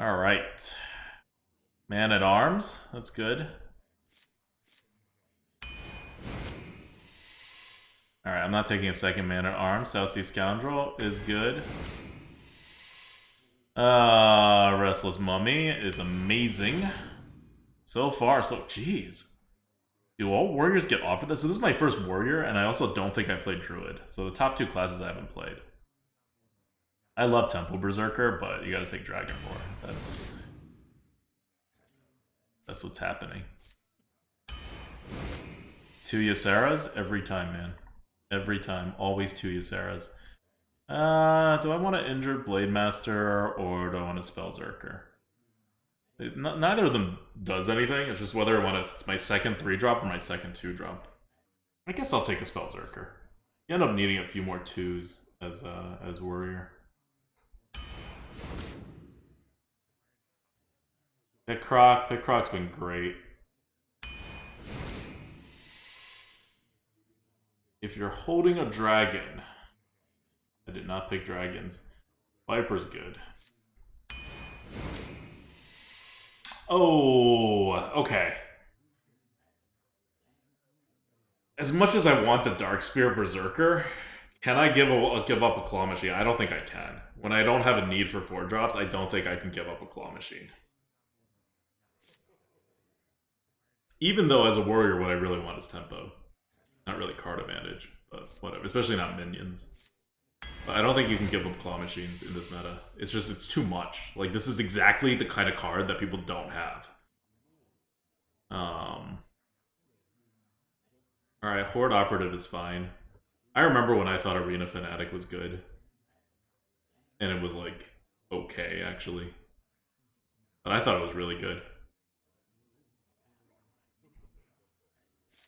Alright. Man at Arms. That's good. Alright, I'm not taking a second Man at Arms. South Sea Scoundrel is good. Restless Mummy is amazing. So far, so... Jeez. Do all warriors get offered this? So this is my first warrior, and I also don't think I played Druid. So the top two classes I haven't played. I love Temple Berserker, but you gotta take Dragonborn. That's what's happening. 2 Ysera's? Every time, man. Every time. Always 2 Ysera's. Do I want to Injured Blade Master, or do I want to Spell Zerker? Neither of them does anything. It's just whether I want to... It's my second 3-drop or my second 2-drop. I guess I'll take a Spell Zerker. You end up needing a few more 2s as warrior. Pit Croc's been great. If you're holding a dragon... I did not pick dragons. Viper's good. Oh, okay. As much as I want the Darkspear Berserker, can I give up a Claw Machine? I don't think I can. When I don't have a need for 4-drops, I don't think I can give up a Claw Machine. Even though as a warrior, what I really want is tempo. Not really card advantage, but whatever. Especially not minions. But I don't think you can give up Claw Machines in this meta. It's just, it's too much. Like, this is exactly the kind of card that people don't have. Alright, Horde Operative is fine. I remember when I thought Arena Fanatic was good. And it was, like, okay, actually. But I thought it was really good.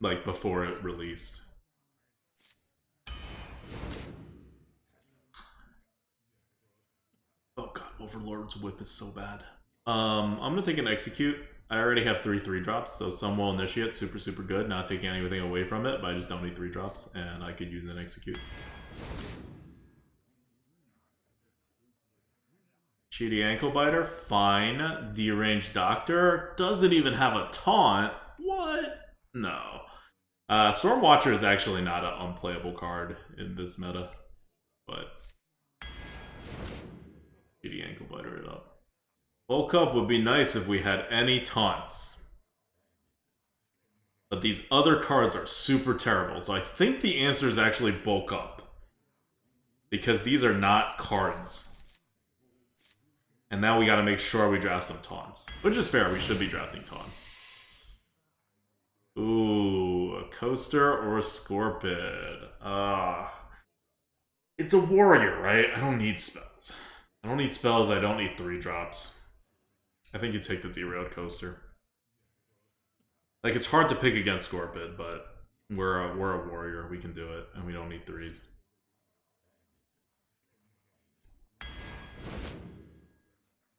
Like, before it released. Oh god, Overlord's Whip is so bad. I'm gonna take an Execute. I already have 3 3-drops, so some will initiate. Super, super good. Not taking anything away from it, but I just don't need 3-drops, and I could use an Execute. Cheaty Ankle Biter, fine. Deranged Doctor, doesn't even have a taunt. What? No. Stormwatcher is actually not an unplayable card in this meta, but Cheaty Ankle Biter it up. Bulk Up would be nice if we had any taunts. But these other cards are super terrible, so I think the answer is actually Bulk Up. Because these are not cards. And now we gotta make sure we draft some taunts. Which is fair, we should be drafting taunts. Ooh, a Coaster or a Scorpid. It's a warrior, right? I don't need spells. I don't need spells, I don't need 3-drops. I think you take the Derailed Coaster. Like, it's hard to pick against Scorpid, but we're a warrior, we can do it, and we don't need 3s.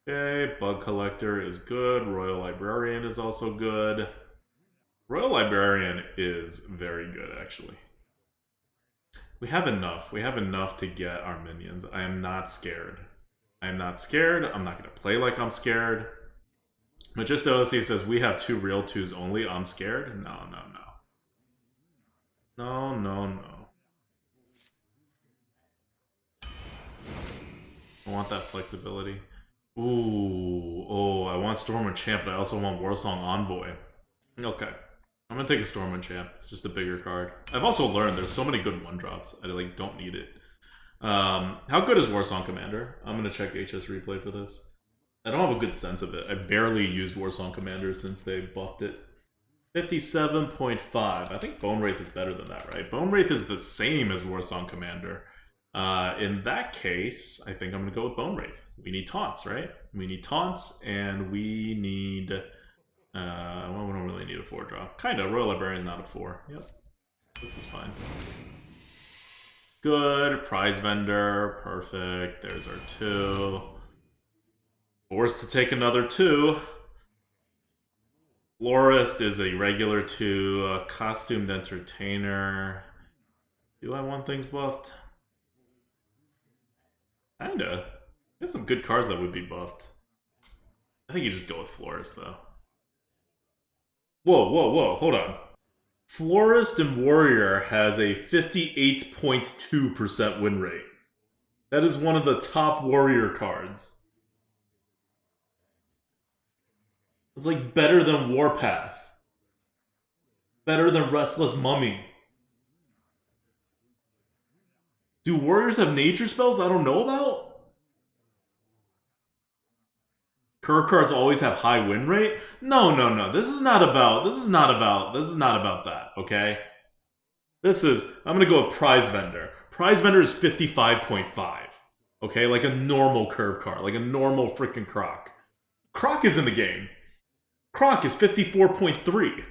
Okay, Bug Collector is good. Royal Librarian is also good. Royal Librarian is very good, actually. We have enough. We have enough to get our minions. I am not scared. I am not scared. I'm not going to play like I'm scared. Magisto OC says, we have 2 real 2s only. I'm scared? No, no, no. No, no, no. I want that flexibility. Ooh, oh, I want Stormwind Champ, but I also want Warsong Envoy. Okay. I'm gonna take a Stormwind Champ. It's just a bigger card. I've also learned there's so many good 1-drops. I like don't need it. How good is Warsong Commander? I'm gonna check HS Replay for this. I don't have a good sense of it. I barely used Warsong Commander since they buffed it. 57.5. I think Bone Wraith is better than that, right? Bone Wraith is the same as Warsong Commander. In that case, I think I'm gonna go with Bone Wraith. We need taunts, right? We need taunts, and we need... well, we don't really need a 4-drop. Kinda. Royal Librarian, not a 4. Yep. This is fine. Good. Prize Vendor. Perfect. There's our 2. Forced to take another 2. Florist is a regular 2. Costumed Entertainer. Do I want things buffed? Kinda. There's some good cards that would be buffed. I think you just go with Florist, though. Whoa, hold on. Florist and Warrior has a 58.2% win rate. That is one of the top Warrior cards. It's like better than Warpath. Better than Restless Mummy. Do Warriors have nature spells that I don't know about? Curve cards always have high win rate? No. This is not about that, okay? I'm gonna go with Prize Vendor. Prize Vendor is 55.5. Okay, like a normal curve card, like a normal freaking Croc. Croc is in the game. Croc is 54.3.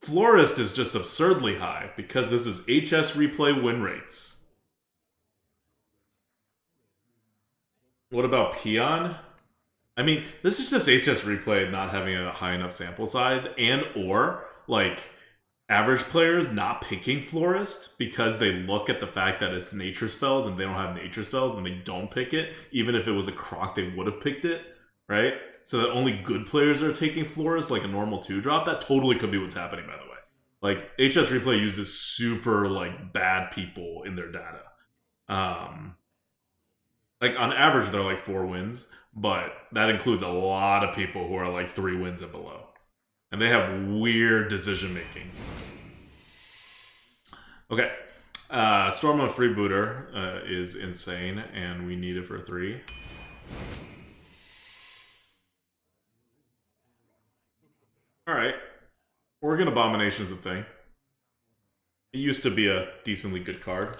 Florist is just absurdly high because this is HS replay win rates. What about Peon? I mean, this is just HS replay not having a high enough sample size and or like average players not picking Florist because they look at the fact that it's nature spells and they don't have nature spells and they don't pick it. Even if it was a Croc, they would have picked it, right? So that only good players are taking Florist like a normal 2-drop. That totally could be what's happening, by the way. Like, HS replay uses super like bad people in their data. Like on average they're like 4 wins, but that includes a lot of people who are like 3 wins and below. And they have weird decision making. Okay. Stormwind Freebooter is insane, and we need it for 3. Alright. Organ Abomination's a thing. It used to be a decently good card.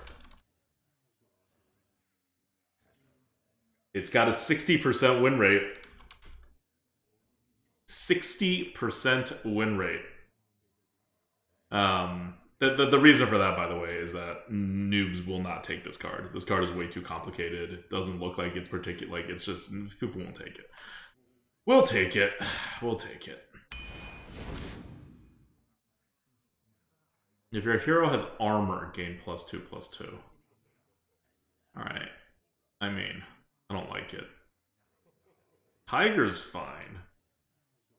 It's got a 60% win rate. 60% win rate. The reason for that, by the way, is that noobs will not take this card. This card is way too complicated. It doesn't look like it's particular. Like, it's just, people won't take it. We'll take it. We'll take it. If your hero has armor, gain +2/+2. Alright. I mean, I don't like it. Tiger's fine.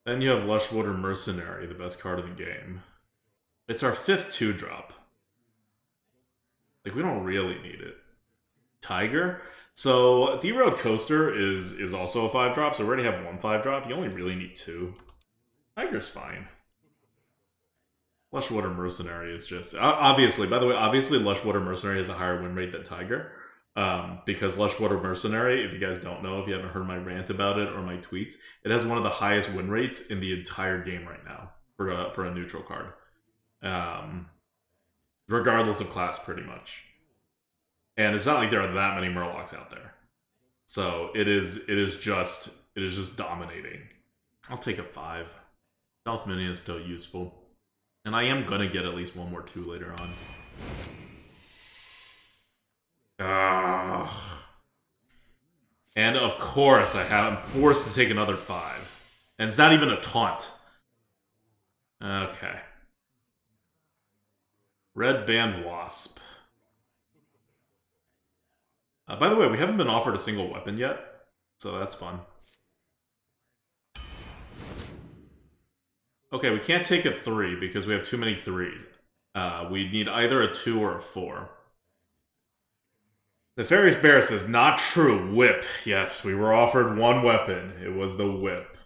Then you have Lushwater Mercenary, the best card in the game. It's our 5th 2-drop. Like, we don't really need it. Tiger? So, Derailed Coaster is also a 5-drop, so we already have 1 5-drop. You only really need 2. Tiger's fine. Lushwater Mercenary is just... obviously, by the way, obviously Lushwater Mercenary has a higher win rate than Tiger. Because Lushwater Mercenary, if you guys don't know, if you haven't heard my rant about it or my tweets, it has one of the highest win rates in the entire game right now for a neutral card. Regardless of class, pretty much. And it's not like there are that many Murlocs out there. So it is just dominating. I'll take a 5. Stealth Minion is still useful. And I am gonna get at least 1 more 2 later on. And of course I'm forced to take another 5. And it's not even a taunt. Okay. Red Band Wasp. By the way, we haven't been offered a single weapon yet, so that's fun. Okay, we can't take a 3 because we have too many 3s. We need either a 2 or a 4. Nefarious Bear says, not true. Whip. Yes, we were offered 1 weapon. It was the whip.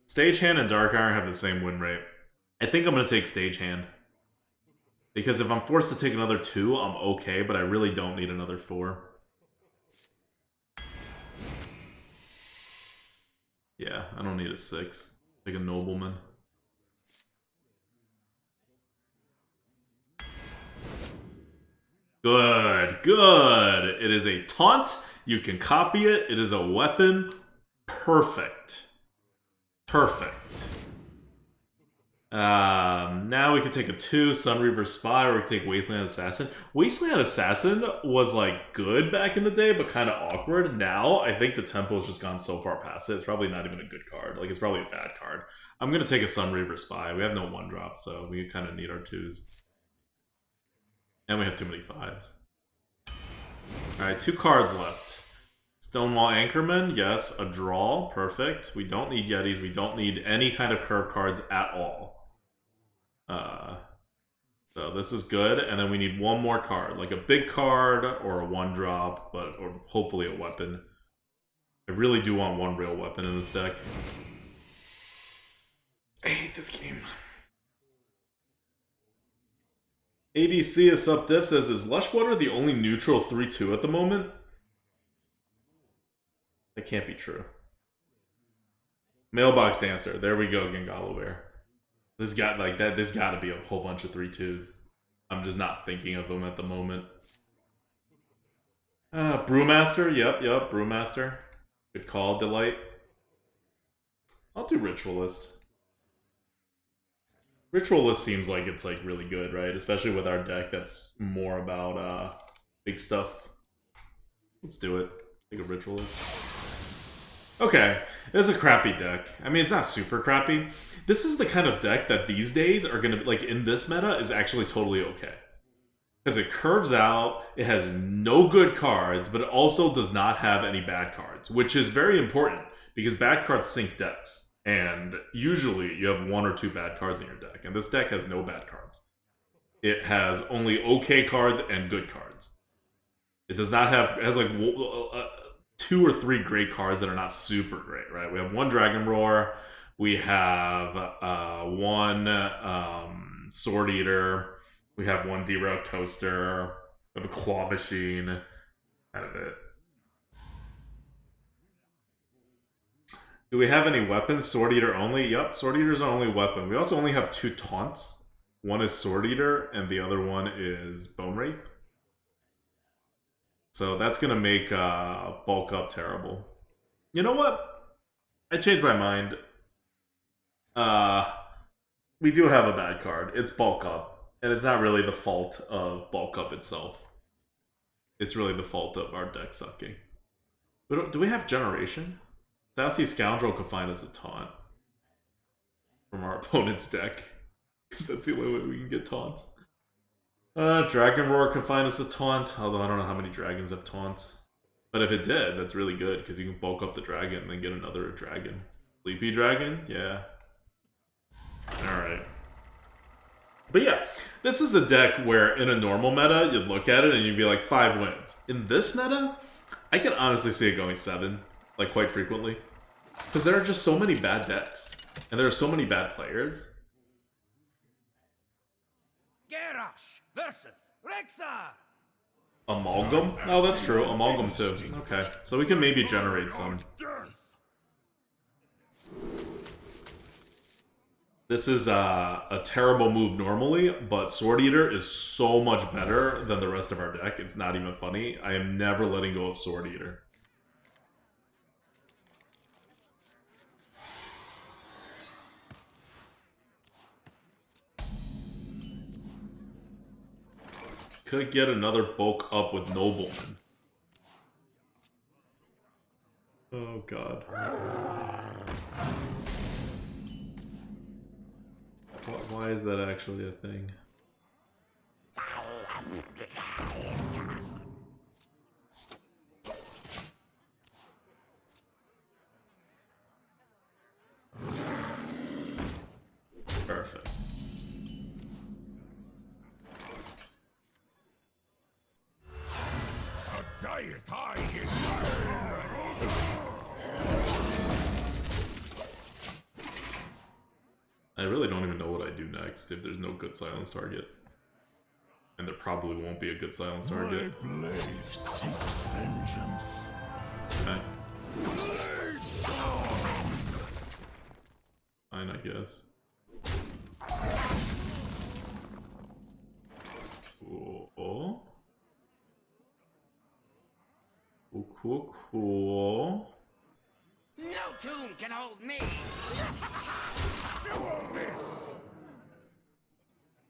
Stagehand and Dark Iron have the same win rate. I think I'm going to take Stagehand. Because if I'm forced to take another 2, I'm okay, but I really don't need another 4. Yeah, I don't need a 6. Take a Nobleman. Good, good. It is a taunt. You can copy it. It is a weapon. Perfect. Perfect. Now we can take a 2, Sunreaver Spy, or we can take Wasteland Assassin. Wasteland Assassin was, like, good back in the day, but kind of awkward. Now, I think the tempo has just gone so far past it. It's probably not even a good card. Like, it's probably a bad card. I'm going to take a Sunreaver Spy. We have no 1-drop, so we kind of need our 2s. And we have too many 5s. Alright, 2 cards left. It's Stonewall Anchorman, yes. A draw, perfect. We don't need Yetis. We don't need any kind of curve cards at all. So this is good. And then we need one more card, like a big card or a 1-drop, or hopefully a weapon. I really do want one real weapon in this deck. I hate this game. ADC is sub diff says, is Lushwater the only neutral 3-2 at the moment? That can't be true. Mailbox Dancer. There we go, Gingalo Bear. There's got to be a whole bunch of 3-2s. I'm just not thinking of them at the moment. Brewmaster. Yep, Brewmaster. Good call, Delight. I'll do Ritualist. Ritualist seems like it's like really good, right? Especially with our deck that's more about big stuff. Let's do it. Take a Ritualist. Okay, it's a crappy deck. I mean, it's not super crappy. This is the kind of deck that these days are going to be, like, in this meta, is actually totally okay. Because it curves out, it has no good cards, but it also does not have any bad cards, which is very important, because bad cards sink decks. And usually, you have 1 or 2 bad cards in your deck, and this deck has no bad cards. It has only okay cards and good cards. It does not have, it has like 2 or 3 great cards that are not super great, right? We have 1 Dragon Roar, we have 1 Sword Eater, we have 1 Derailed Toaster, we have a Claw Machine, kind of it. Do we have any weapons? Sword Eater only? Yep, Sword Eater's our only weapon. We also only have 2 taunts. One is Sword Eater, and the other one is Bone Wraith. So that's going to make bulk up terrible. You know what? I changed my mind. We do have a bad card. It's bulk up. And it's not really the fault of bulk up itself. It's really the fault of our deck sucking. Do we have Generation? Sassy Scoundrel could find us a taunt from our opponent's deck. Because that's the only way we can get taunts. Dragon Roar can find us a taunt, although I don't know how many dragons have taunts. But if it did, that's really good, because you can bulk up the dragon and then get another dragon. Sleepy Dragon? Yeah. Alright. But yeah, this is a deck where in a normal meta, you'd look at it and you'd be like, 5 wins. In this meta, I can honestly see it going 7, like quite frequently. Because there are just so many bad decks. And there are so many bad players. Garrosh versus Rexar. Amalgam? Oh, that's true. Amalgam too. Okay, so we can maybe generate some. This is a terrible move normally, but Sword Eater is so much better than the rest of our deck. It's not even funny. I am never letting go of Sword Eater. Could get another bulk up with Nobleman. Oh god. Why is that actually a thing? Perfect. I really don't even know what I do next if there's no good silence target. And there probably won't be a good silence target. Okay. Fine, I guess. Cool. Cool. No tune can hold me.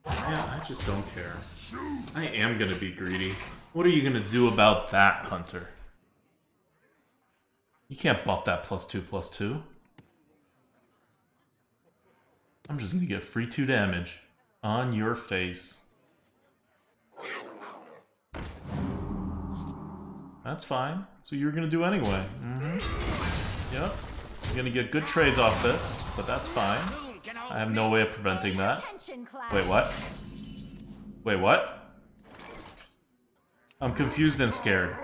Yeah, I just don't care. I am gonna be greedy. What are you gonna do about that, Hunter? You can't buff that +2/+2. I'm just gonna get free 2 damage on your face. That's fine. So you're gonna do anyway. Yep. You're gonna get good trades off this, but that's fine. I have no way of preventing that. Wait, what? Wait, what? I'm confused and scared.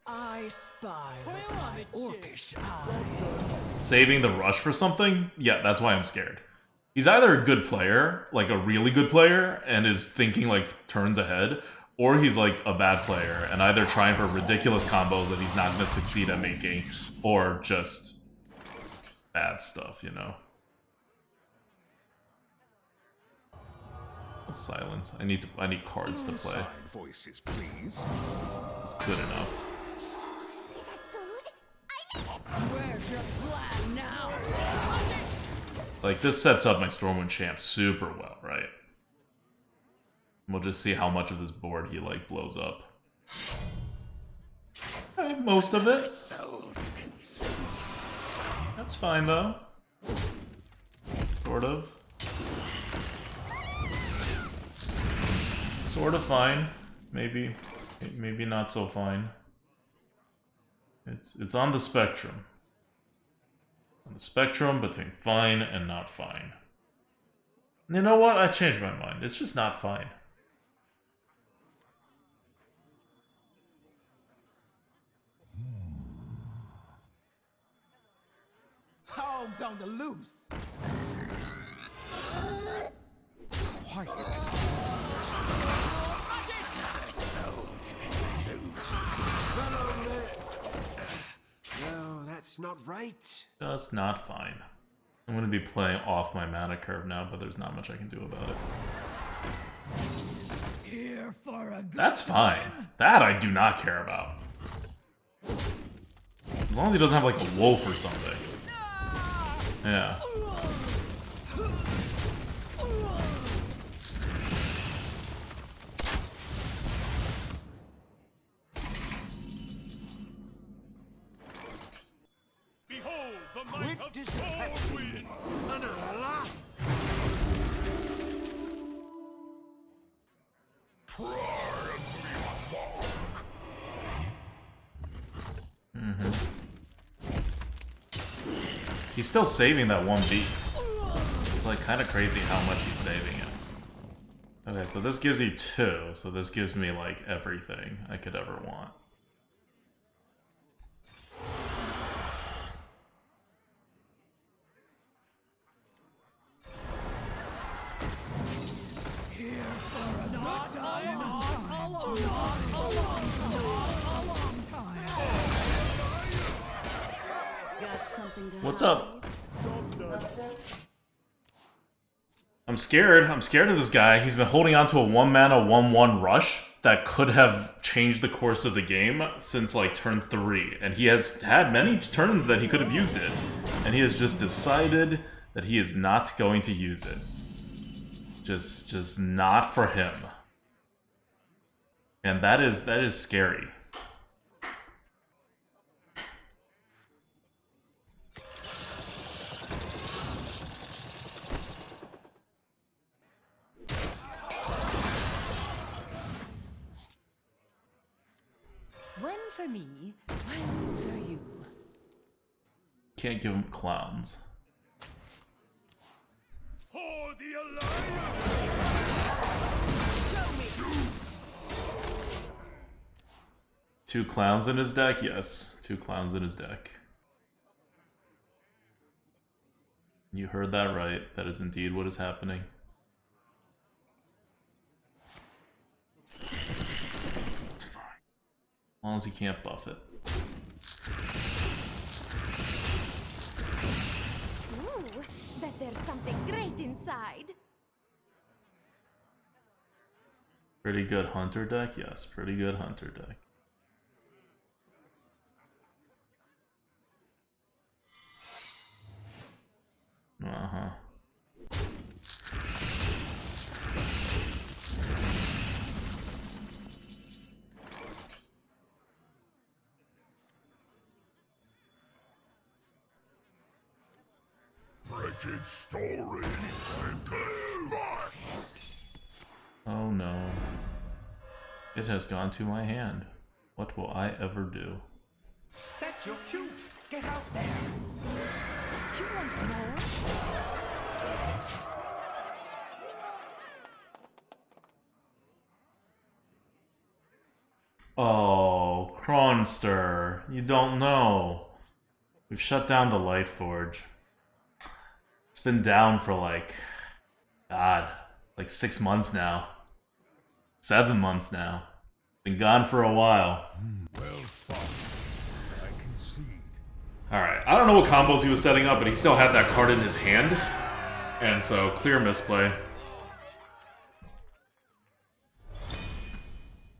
I spy my orcish eye. Saving the rush for something? Yeah, that's why I'm scared. He's either a good player, like a really good player, and is thinking like turns ahead, or he's like a bad player and either trying for ridiculous combos that he's not going to succeed at making, or just bad stuff, you know? Silence. I need cards to play. Voices, please. It's good enough. Where's your plan now? Like, this sets up my Stormwind champ super well, right? We'll just see how much of this board he, like, blows up. Okay, most of it. That's fine, though. Sort of. Sort of fine. Maybe not so fine. It's on the spectrum. On the spectrum between fine and not fine. You know what? I changed my mind. It's just not fine. Hogs on the loose. Quiet. No, that's not right. Just not fine. I'm going to be playing off my mana curve now, but there's not much I can do about it. Here for a good That's fine. That I do not care about. As long as he doesn't have like a wolf or something. Yeah. Behold the might of Stormwind! He's still saving that one beast. It's like kind of crazy how much he's saving it. Okay, so this gives you 2, so this gives me like everything I could ever want. What's up? I'm scared. I'm scared of this guy. He's been holding on to a 1-mana 1/1 rush that could have changed the course of the game since like turn 3. And he has had many turns that he could have used it. And he has just decided that he is not going to use it. Just not for him. And that is scary. One for me, one for you. Can't give him clowns. For the Alliance! Show me. 2 clowns in his deck? Yes. 2 clowns in his deck. You heard that right. That is indeed what is happening. It's fine. As long as he can't buff it. Ooh, bet there's something great inside. Pretty good hunter deck? Yes, pretty good hunter deck. Uh-huh. Wretched story and the smash. It has gone to my hand. What will I ever do? That's your cue. Get out there. You want more? Oh, Kronster, you don't know. We've shut down the Light Forge. It's been down for like, God, like 6 months now. 7 months now. Been gone for a while. Well fought. I concede. Alright, I don't know what combos he was setting up, but he still had that card in his hand. And so, clear misplay.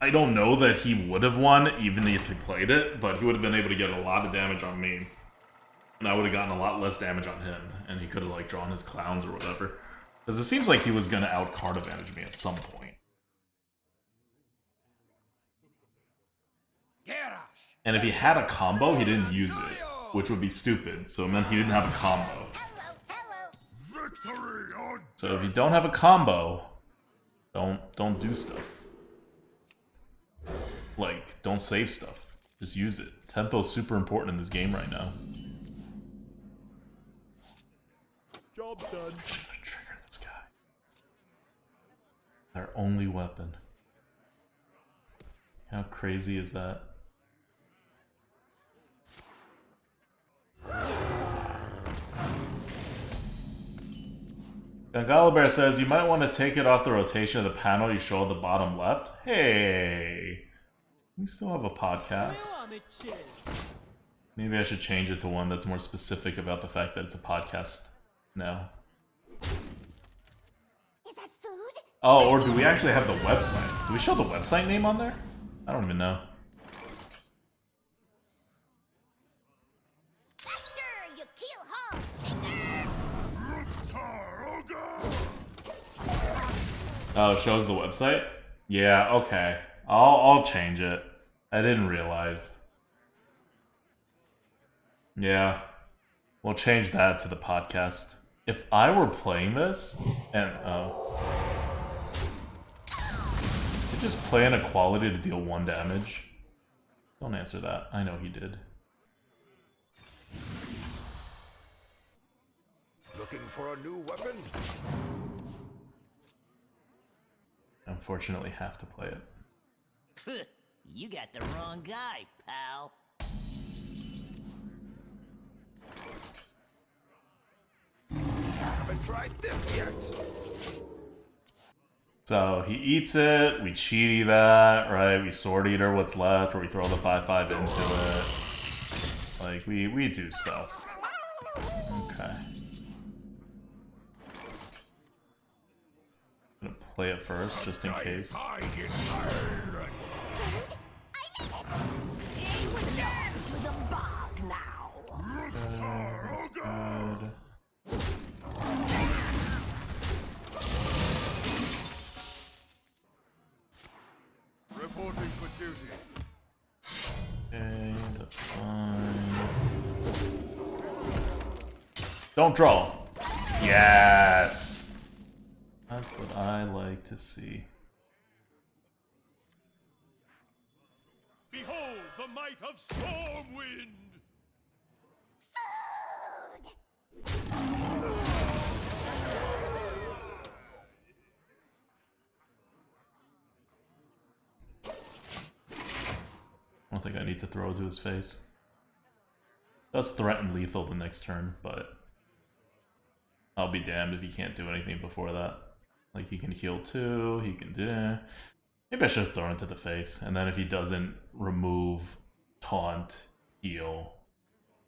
I don't know that he would have won, even if he played it, but he would have been able to get a lot of damage on me. And I would have gotten a lot less damage on him, and he could have, like, drawn his clowns or whatever. Because it seems like he was going to out-card advantage me at some point. And if he had a combo, he didn't use it, which would be stupid, so it meant he didn't have a combo. So if you don't have a combo, don't do stuff. Like, don't save stuff. Just use it. Tempo's super important in this game right now. Job done. Should've triggered this guy. Their only weapon. How crazy is that? Gangalabear says, you might want to take it off the rotation of the panel you show at the bottom left. Hey! We still have a podcast. Maybe I should change it to one that's more specific about the fact that it's a podcast now. Is that food? Oh, or do we actually have the website? Do we show the website name on there? I don't even know. You kill Hog. Oh, it shows the website? Yeah, okay. I'll change it. I didn't realize. Yeah. We'll change that to the podcast. If I were playing this, and did just play inequality to deal 1 damage? Don't answer that. I know he did. Looking for a new weapon? Unfortunately, have to play it. You got the wrong guy, pal. Haven't tried this yet. So he eats it, we cheaty that, right? We sword eater what's left, or we throw the 5/5 into it. Like, we do stuff. Okay. I'm gonna play it first, just in case. I need it. He was down to the bog now. Good. Reporting for duty. Okay, that's fine. Don't draw. Yes. That's what I like to see. Behold the might of Stormwind. I don't think I need to throw it to his face. Does threaten lethal the next turn, but I'll be damned if he can't do anything before that. Like, he can heal 2, he can do... Maybe I should have thrown it to the face, and then if he doesn't remove, taunt, heal,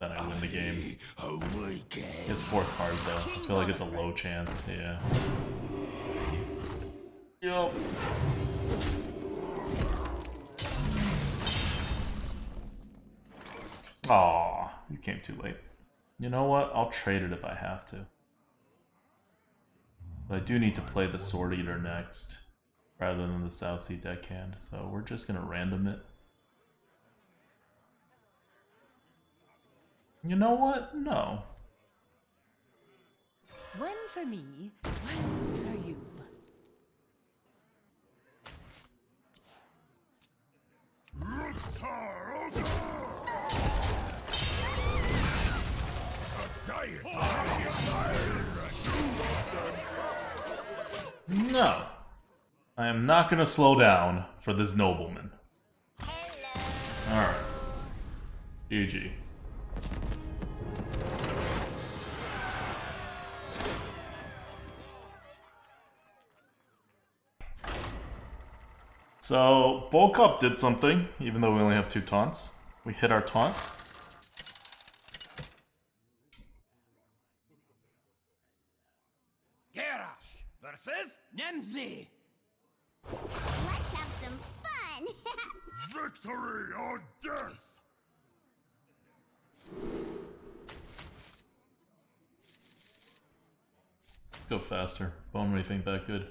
then I win the game. Oh my god. He has 4 cards though. I feel like it's a low chance, yeah. Yup. Aw, you came too late. You know what? I'll trade it if I have to. But I do need to play the Sword Eater next, rather than the South Sea deckhand, so we're just gonna random it. You know what? No. One for me, one for you. No. I am not gonna slow down for this nobleman. Alright. GG. So, bulk up did something, even though we only have 2 taunts. We hit our taunt. Garrosh versus Nemzi! Let's have some fun. Victory or death! Let's go faster. Bone Wraith ain't that good.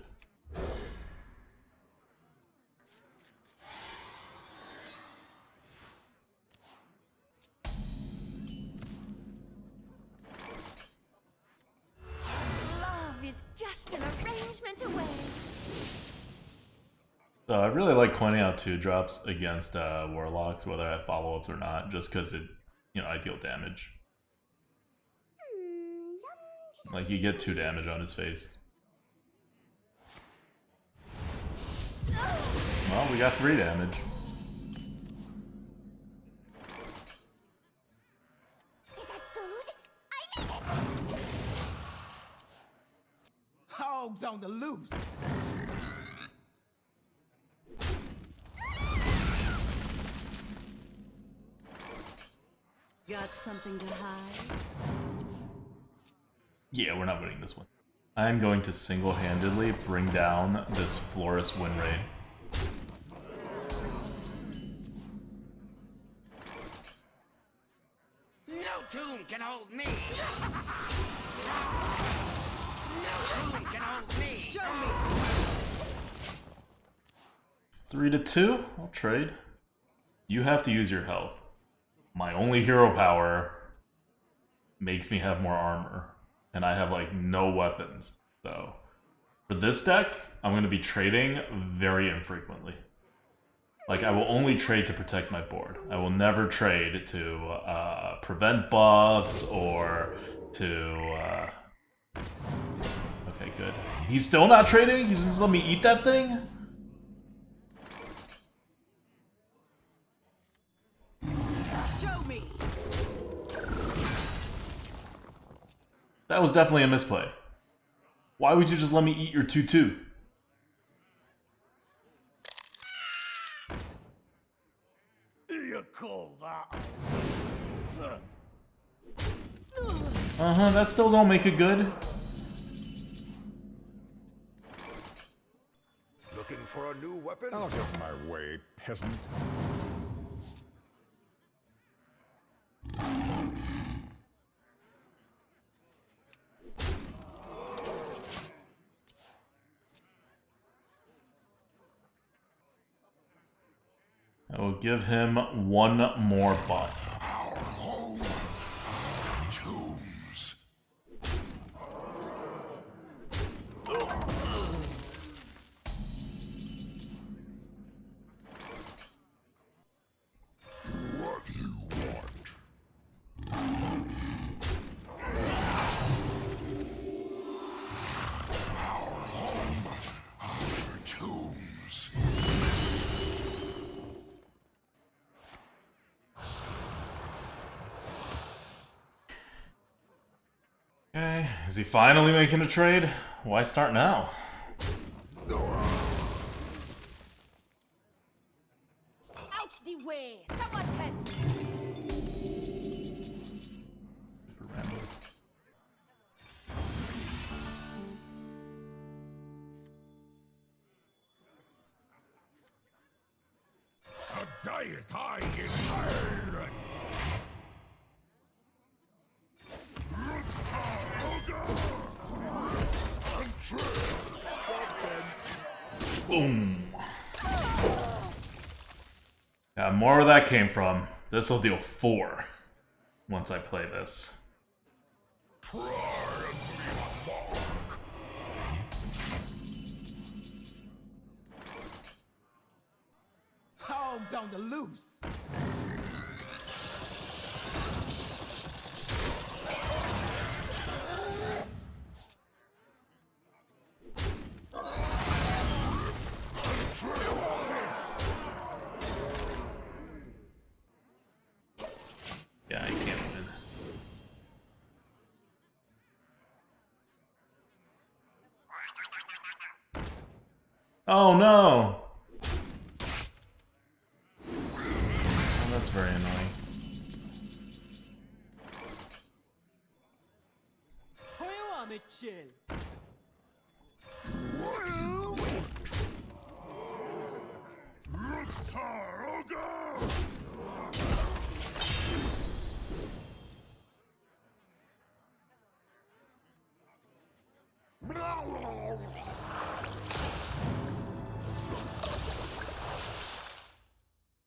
Love is just an arrangement away. So I really like coining out 2-drops against Warlocks, whether I have follow-ups or not, just because it, you know, I deal damage. Like, you get 2 damage on his face. Well, we got 3 damage. Is that food? I need it. hogs on the loose. Got something to hide? Yeah, we're not winning this one. I'm going to single-handedly bring down this Florist win rate. No tomb can hold me! No tomb can hold me! Show me! 3-2? I'll trade. You have to use your health. My only hero power makes me have more armor. And I have, like, no weapons. So, for this deck, I'm going to be trading very infrequently. Like, I will only trade to protect my board. I will never trade to prevent buffs or to... Okay, good. He's still not trading? He's just let me eat that thing? Show me! That was definitely a misplay. Why would you just let me eat your 2/2? You call that? Uh-huh, that still don't make it good. Looking for a new weapon? Out of my way, peasant. I will give him one more buff. Tombs. What do you want? Our home, our tombs. Okay, is he finally making a trade? Why start now? Out the way! Someone's head! Super random. A diet I inspired. Boom. Yeah, more where that came from. This will deal 4 once I play this. Hogs on the loose. Oh no! Oh, that's very annoying.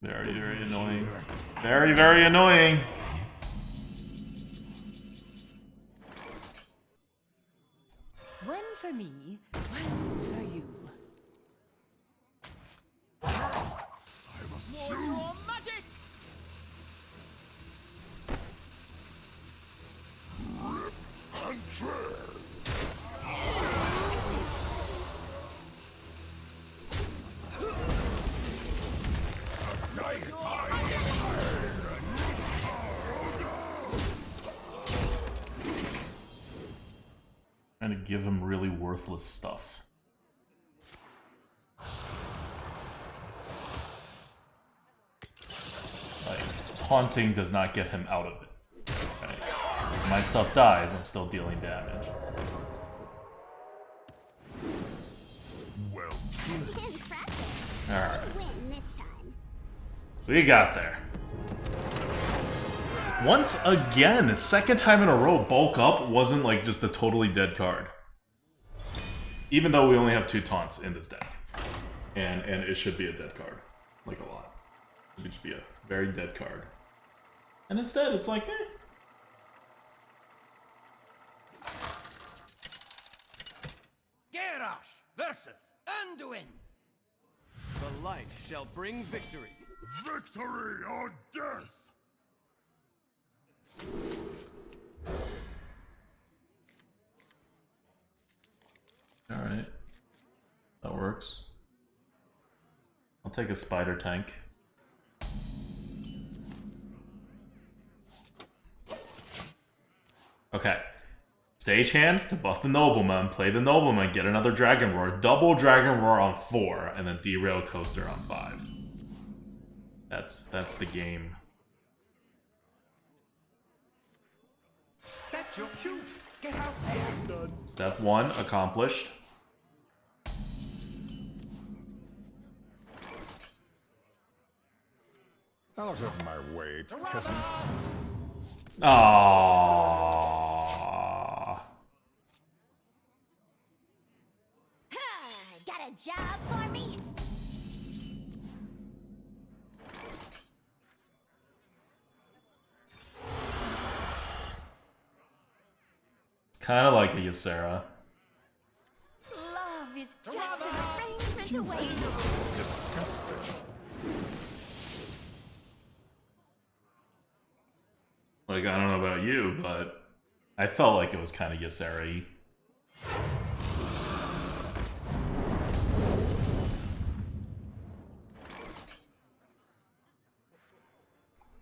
Very, very annoying. Very, very annoying. One for me, one for you. Trying to give him really worthless stuff. Like, haunting does not get him out of it. Okay. If my stuff dies, I'm still dealing damage. Well, Alright. We got there. Once again, second time in a row, bulk up wasn't like just a totally dead card. Even though we only have 2 taunts in this deck. And it should be a dead card. Like a lot. It should be a very dead card. And instead, it's like, eh. Garrosh versus Anduin. The light shall bring victory. victory or death! Alright. That works. I'll take a spider tank. Okay. Stagehand to buff the nobleman, play the nobleman, get another dragon roar, double dragon roar on 4, and then derail coaster on 5. That's the game. That's your cue. Get out there. Step 1 accomplished. Out of my way, peasant. Aww. Got a job for me? Kind of like a Ysera. Love is just an arrangement away. Disgusting. Like, I don't know about you, but I felt like it was kind of Ysera-y.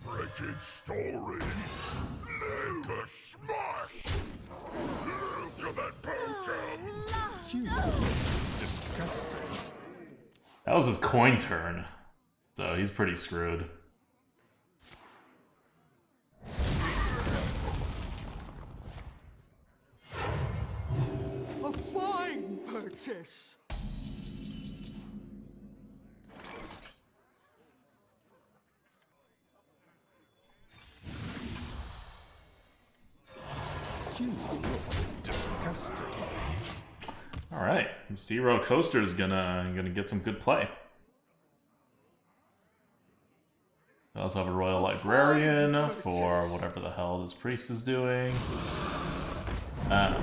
Wretched story. Make a smash. Look at that bottom. Disgusting. That was his coin turn, so he's pretty screwed. A fine purchase. You look disgusting. All right, this D-Row coaster is gonna get some good play. We also have a Royal Librarian for whatever the hell this priest is doing. Okay.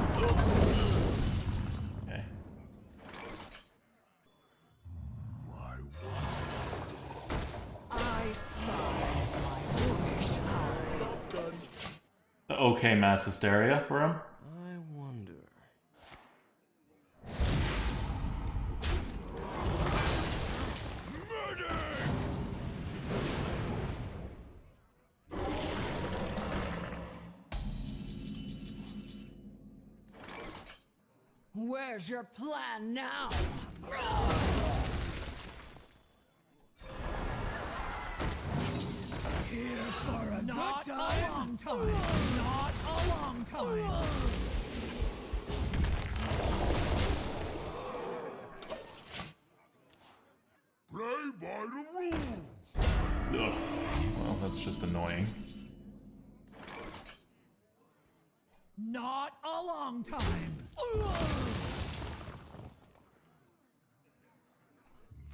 I spy my bookish eye. The OK Mass Hysteria for him. I wonder. Where's your plan now? Here for a not good time. A long time. Not a long time. Play by the rules. Ugh. Well, that's just annoying. Not a long time.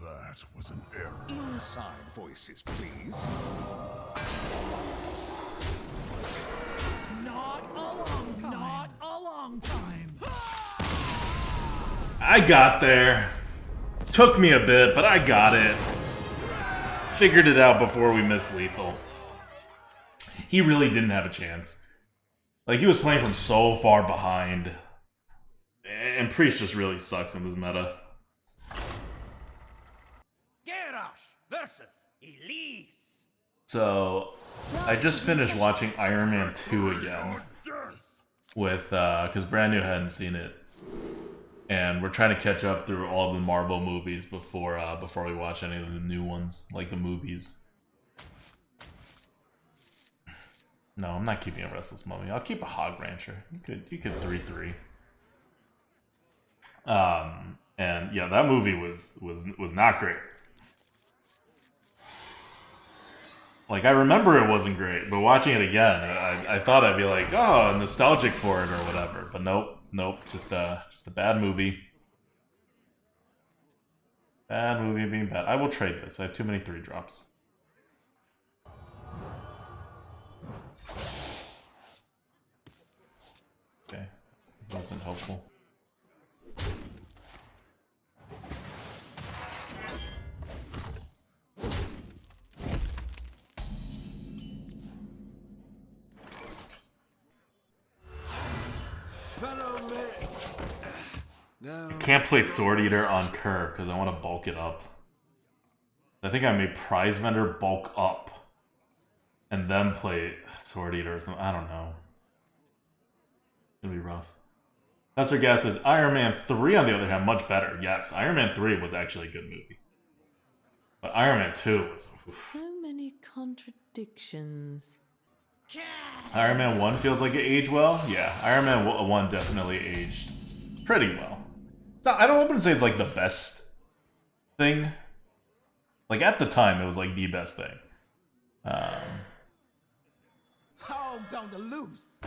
That was an error. Inside voices, please. Not a long time. Not a long time. I got there. Took me a bit, but I got it. Figured it out before we missed lethal. He really didn't have a chance. Like, he was playing from so far behind. And Priest just really sucks in this meta. Garrosh versus Elise. So, I just finished watching Iron Man 2 again. With, because Brand New hadn't seen it. And we're trying to catch up through all the Marvel movies before we watch any of the new ones, like the movies. No, I'm not keeping a Restless Mummy. I'll keep a Hog Rancher. You could 3-3. And yeah, that movie was not great. Like, I remember it wasn't great, but watching it again, I thought I'd be like, oh, nostalgic for it or whatever. But nope, just a bad movie. Bad movie being bad. I will trade this. I have too many 3-drops. Okay, wasn't helpful. I can't play Sword Eater on Curve because I want to bulk it up. I think I made Prize Vendor bulk up and then play Sword Eater or something. I don't know. It's gonna be rough. Professor Gas says Iron Man 3, on the other hand, much better. Yes, Iron Man 3 was actually a good movie. But Iron Man 2 was... oof. So many contradictions. Iron Man 1 feels like it aged well. Yeah, Iron Man 1 definitely aged pretty well. I wouldn't say it's like the best thing. Like, at the time, it was like the best thing. Hogs on the loose.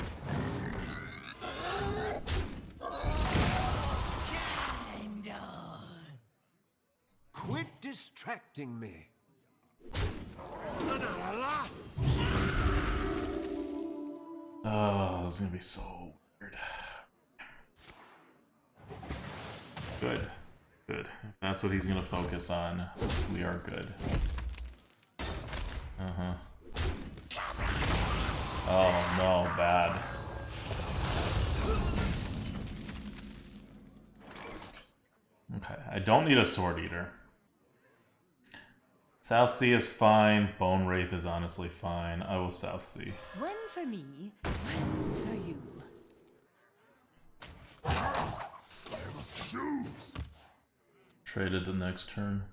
Quit distracting me. Oh, this is gonna be so weird. Good. If that's what he's gonna focus on, we are good. Oh no, bad. Okay, I don't need a Sword Eater. South Sea is fine. Bone Wraith is honestly fine. I will South Sea. One for me, one for you. Traded the next turn.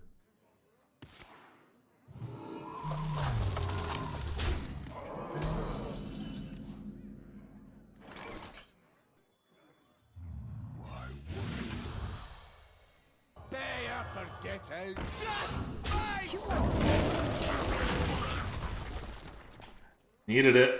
Needed it.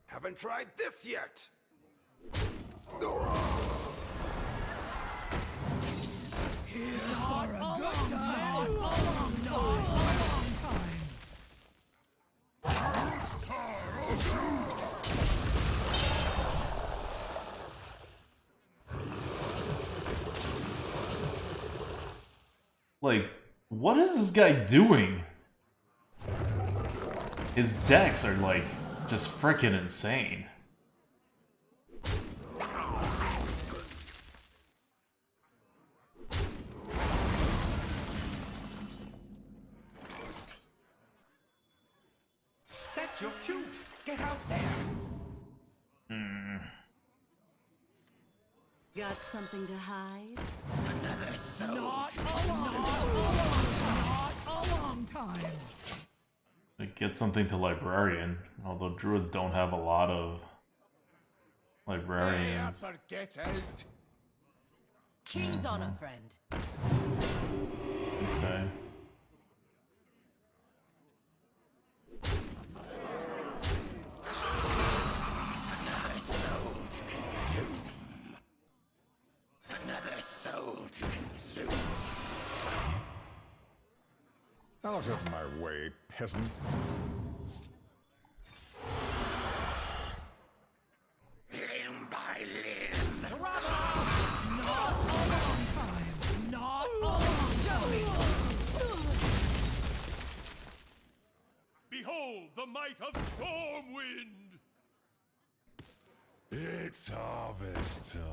Haven't tried this yet. Here for a good time. A long time. Like, what is this guy doing? His decks are like just freaking insane. That's your cue. Get out there. Got something to hide? Not a long time. Like, get something to librarian, although druids don't have a lot of librarians. Get out. King's honor, friend. Okay. Out of my way, peasant. Limb by limb. Not a long time. Behold the might of Stormwind. It's harvest time.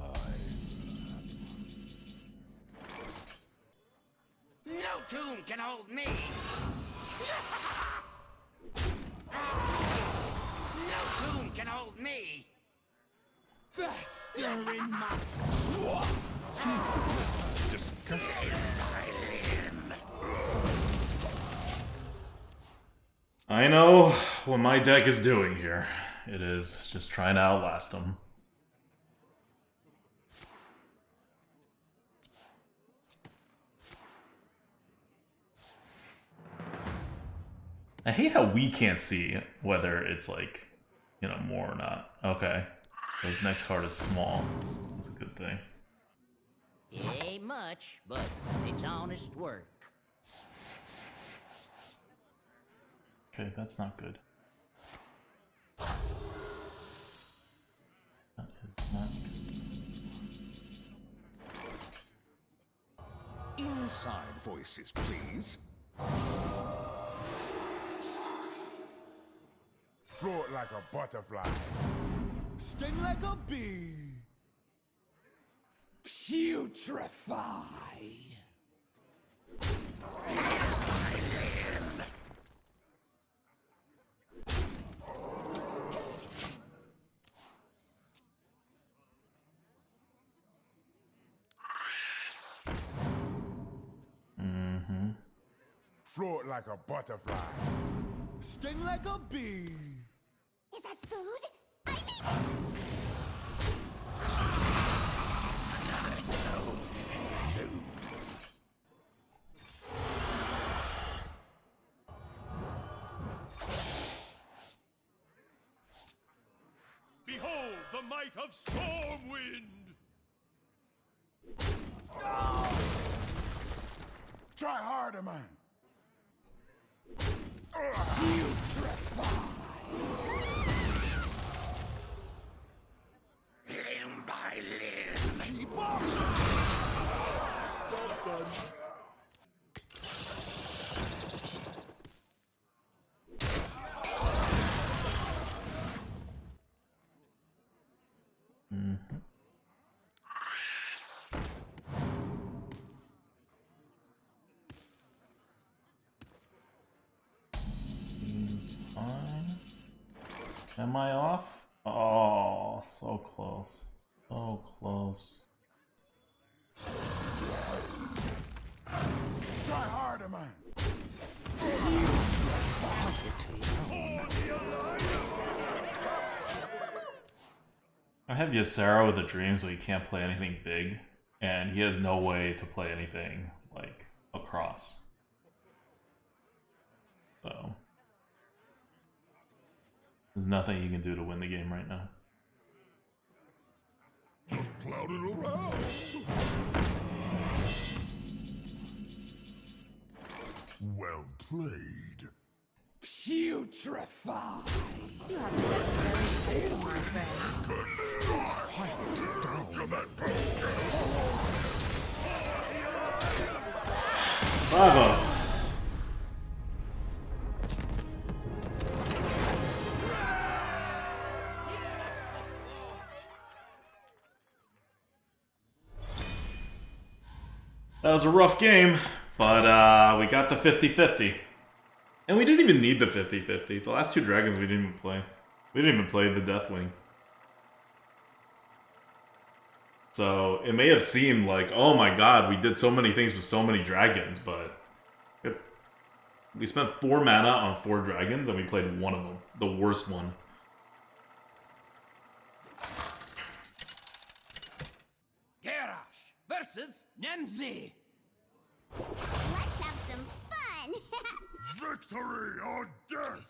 No tomb can hold me. No tomb can hold me. Fester in my Disgusting. I know what my deck is doing here. It is just trying to outlast him. I hate how we can't see whether it's like, you know, more or not. Okay. So his next card is small. That's a good thing. It ain't much, but it's honest work. Okay, that's not good. That is not good. Inside voices, please. Float like a butterfly. sting like a bee. Putrefy. Float like a butterfly. Sting like a bee. Is that food? I need it! Behold the might of Stormwind. Try harder, man. Limb by limb. Keep up. Well done. He's fine. Am I off? Oh, so close. So close. Try harder, man. I have Ysera with a dream, so he can't play anything big, and he has no way to play anything like across. So there's nothing he can do to win the game right now. Just clouding around. Well played. Putrefy. You have a legendary soul, my friend. To that poker. Bravo. That was a rough game, but we got the 50-50. And we didn't even need the 50-50. The last two dragons we didn't even play. We didn't even play the Deathwing. So it may have seemed like, oh my god, we did so many things with so many dragons, but we spent 4 mana on 4 dragons and we played one of them. The worst one. Garrosh versus Nemzi. Let's have some fun. Victory or death!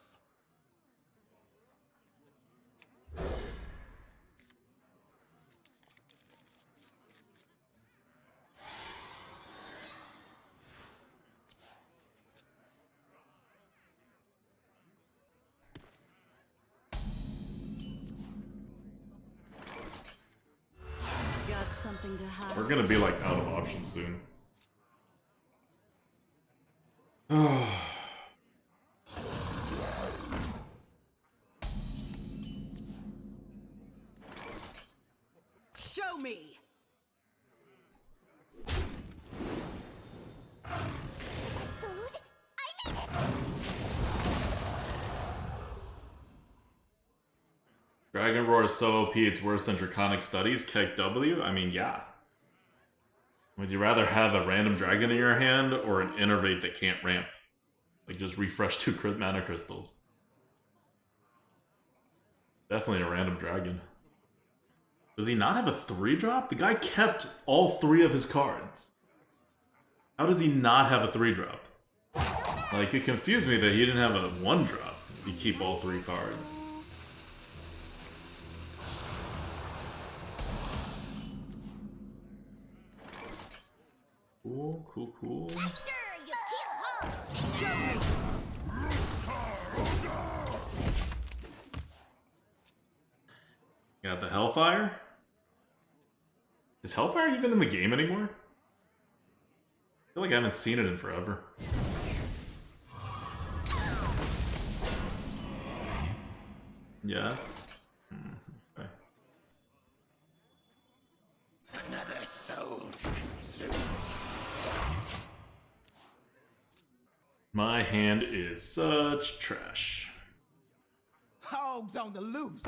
Got something to hide. We're gonna be like out of options soon. Show me. Food? I need it. Dragon Roar is so OP it's worse than Draconic Studies, Kek W? I mean, yeah. Would you rather have a random dragon in your hand or an Innervate that can't ramp? Like, just refresh 2 mana crystals. Definitely a random dragon. Does he not have a 3-drop? The guy kept all 3 of his cards. How does he not have a 3-drop? Like, it confused me that he didn't have a 1-drop. You keep all 3 cards. Cool, cool, cool. Stir, you kill hole. Show me. Got the Hellfire? Is Hellfire even in the game anymore? I feel like I haven't seen it in forever. Yes. Okay. Another soul to consume. My hand is such trash. Hogs on the loose.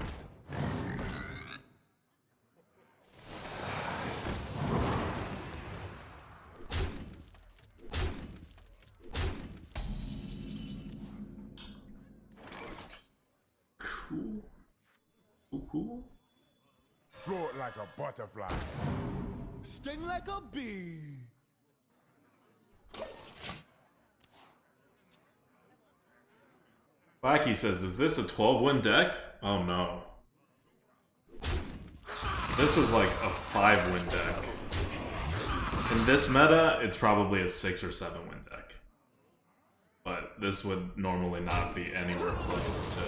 Cool. Cool, cool. Float like a butterfly. Sting like a bee. Wacky says, is this a 12-win deck? Oh no. This is like a 5-win deck. In this meta, it's probably a 6 or 7-win deck. But this would normally not be anywhere close to...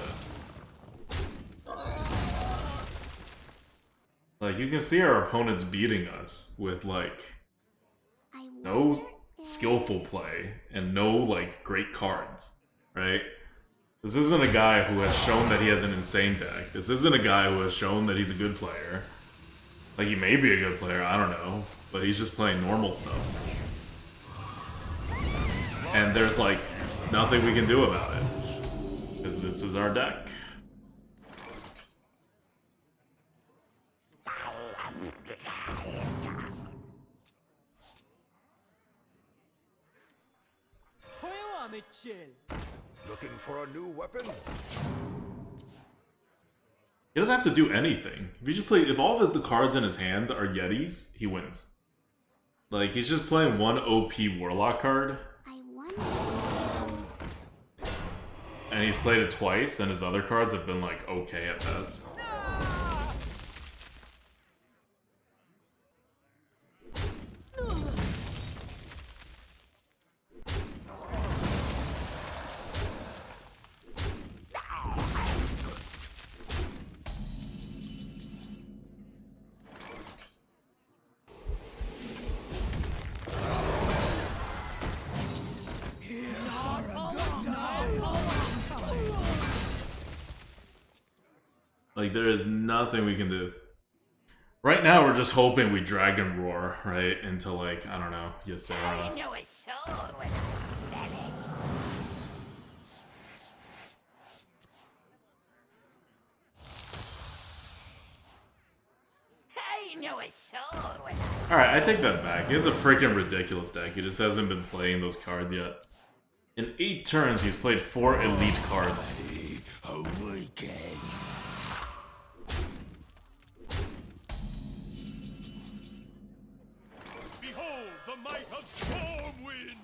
Like, you can see our opponents beating us with, like, no skillful play and no, like, great cards, right? This isn't a guy who has shown that he has an insane deck. This isn't a guy who has shown that he's a good player. Like, he may be a good player, I don't know. But he's just playing normal stuff. And there's, like, nothing we can do about it. Because this is our deck. Looking for a new weapon? He doesn't have to do anything. If he just play, if all of the cards in his hands are Yetis, he wins. Like, he's just playing one OP Warlock card. I wonder. And he's played it twice, and his other cards have been, like, okay at best. Like, there is nothing we can do. Right now, we're just hoping we Dragon Roar, right? Into, like, I don't know, Ysera. I know a soul when I smell it. I know a soul when I... Alright, I take that back. He has a freaking ridiculous deck. He just hasn't been playing those cards yet. In 8 turns, he's played 4 elite cards. Awaken. Behold the might of Stormwind!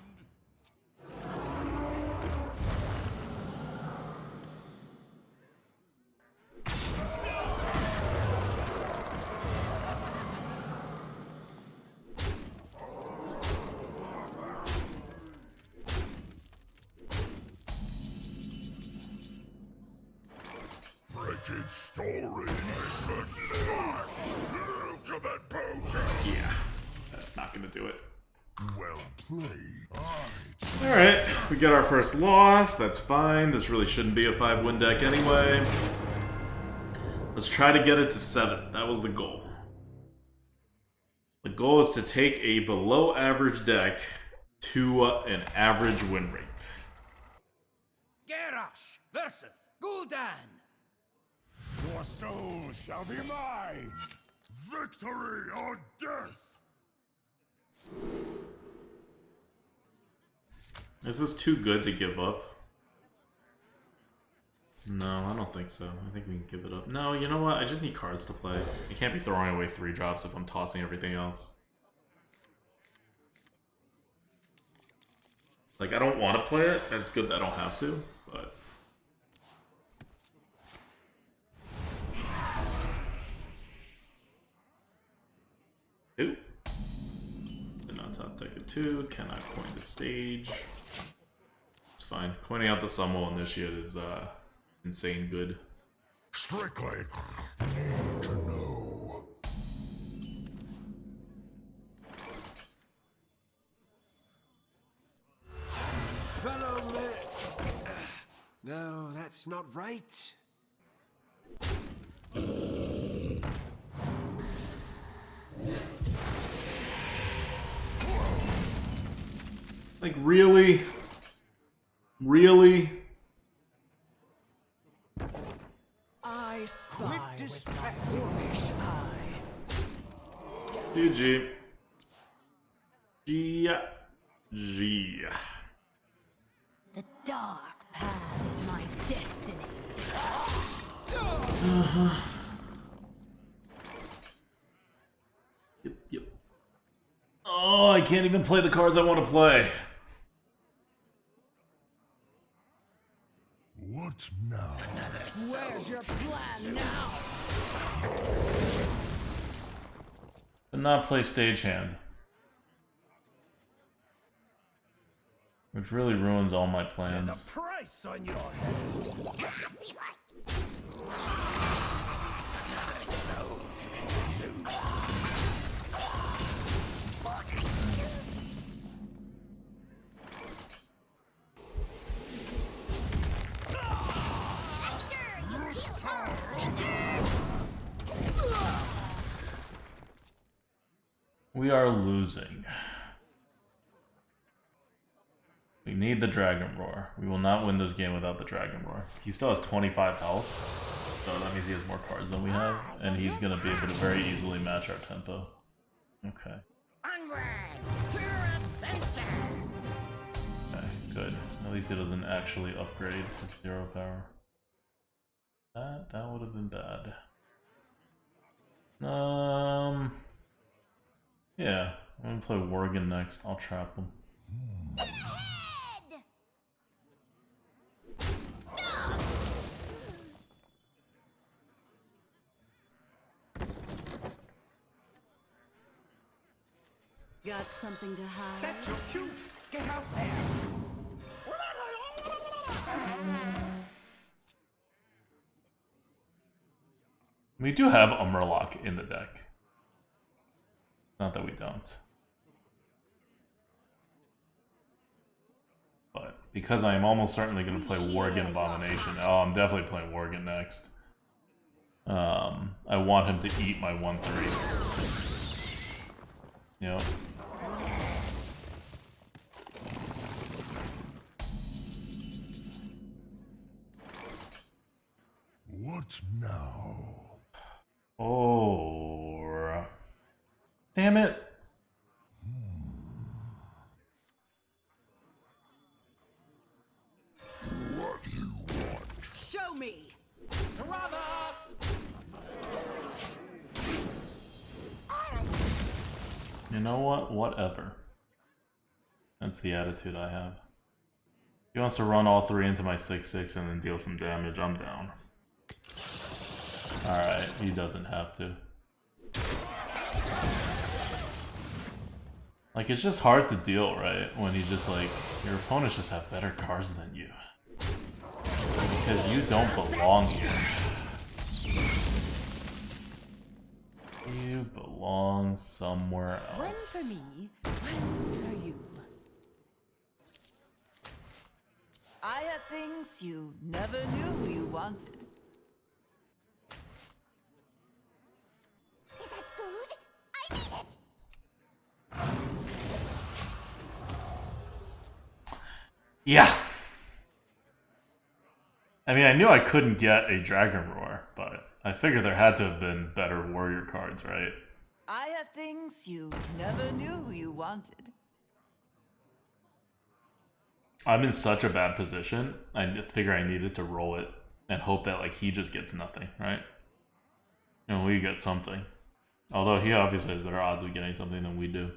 Wretched story. Ultimate potion. Yeah, that's not gonna do it. Well played. Alright, we get our first loss. That's fine. This really shouldn't be a 5-win deck anyway. Let's try to get it to 7. That was the goal. The goal is to take a below average deck to an average win rate. Garrosh versus Gul'dan! Your soul shall be mine. Victory or death. Is this too good to give up? No, I don't think so. I think we can give it up. No, you know what? I just need cards to play. I can't be throwing away 3 drops if I'm tossing everything else. Like, I don't want to play it. It's good that I don't have to, but... Ooh. Did not top deck a 2. Cannot coin the stage. It's fine. Coining out the Summon Initiate is, insane good. Strictly need to know. Follow me. No, that's not right. Like, really? Really? I spy with my dwarfish eye. GG. G. The dark path is my destiny. Yep. Oh, I can't even play the cards I want to play. What now? Where's your plan now? But not play stagehand. Which really ruins all my plans. There's a price on your head. We are losing. We need the Dragon Roar. We will not win this game without the Dragon Roar. He still has 25 health, so that means he has more cards than we have, and he's going to be able to very easily match our tempo. Okay. Onward to adventure! Okay, good. At least he doesn't actually upgrade his 0 power. That would have been bad. Yeah, I'm gonna play Worgen next. I'll trap him. Got something to hide? That's your cue. Get out there. We do have a Murloc in the deck. Not that we don't. But because I am almost certainly going to play Worgen Abomination. Oh, I'm definitely playing Worgen next. I want him to eat my 1/3. Yep. What now? Oh. Damn it. What do you want? Show me. You know what? Whatever. That's the attitude I have. He wants to run all 3 into my 6/6 and then deal some damage. I'm down. Alright, he doesn't have to. Like, it's just hard to deal, right? When you just, like, your opponents just have better cards than you. Because you don't belong here. You belong somewhere When else. for me, when for you. I have things you never knew you wanted. Is that food? I need it! Yeah. I mean, I knew I couldn't get a Dragon Roar, but I figured there had to have been better warrior cards, right? I have things you never knew you wanted. I'm in such a bad position. I figure I needed to roll it and hope that, like, he just gets nothing, right? And we get something. Although he obviously has better odds of getting something than we do.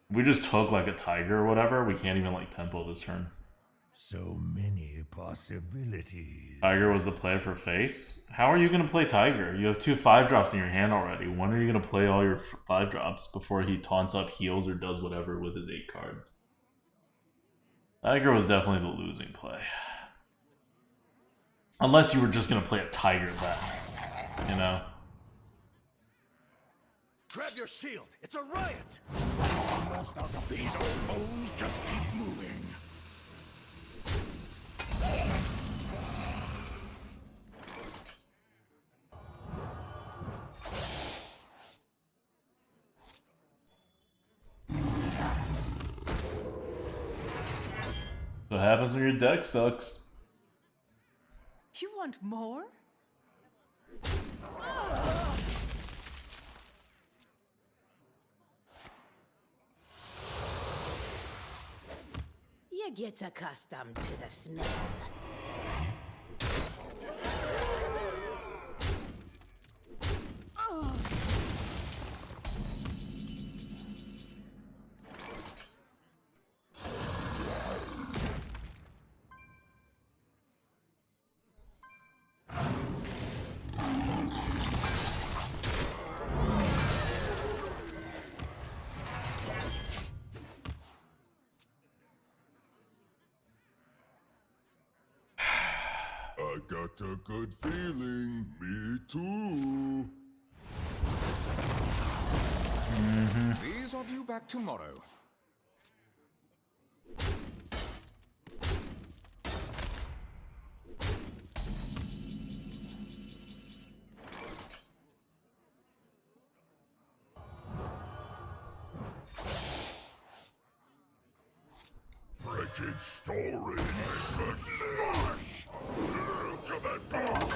If we just took, like, a Tiger or whatever, we can't even, like, tempo this turn. So many possibilities. Tiger was the play for face? How are you going to play Tiger? You have 2 5-drops in your hand already. When are you going to play all your 5-drops before he taunts up, heals, or does whatever with his 8 cards? Tiger was definitely the losing play. Unless you were just going to play a Tiger then, you know? Grab your shield. It's a riot. Almost out of these old bones, just keep moving. What happens when your deck sucks? You want more? You get accustomed to the smell. I got a good feeling. Me too. These are due back tomorrow. Wretched story maker smash! Ultimate power!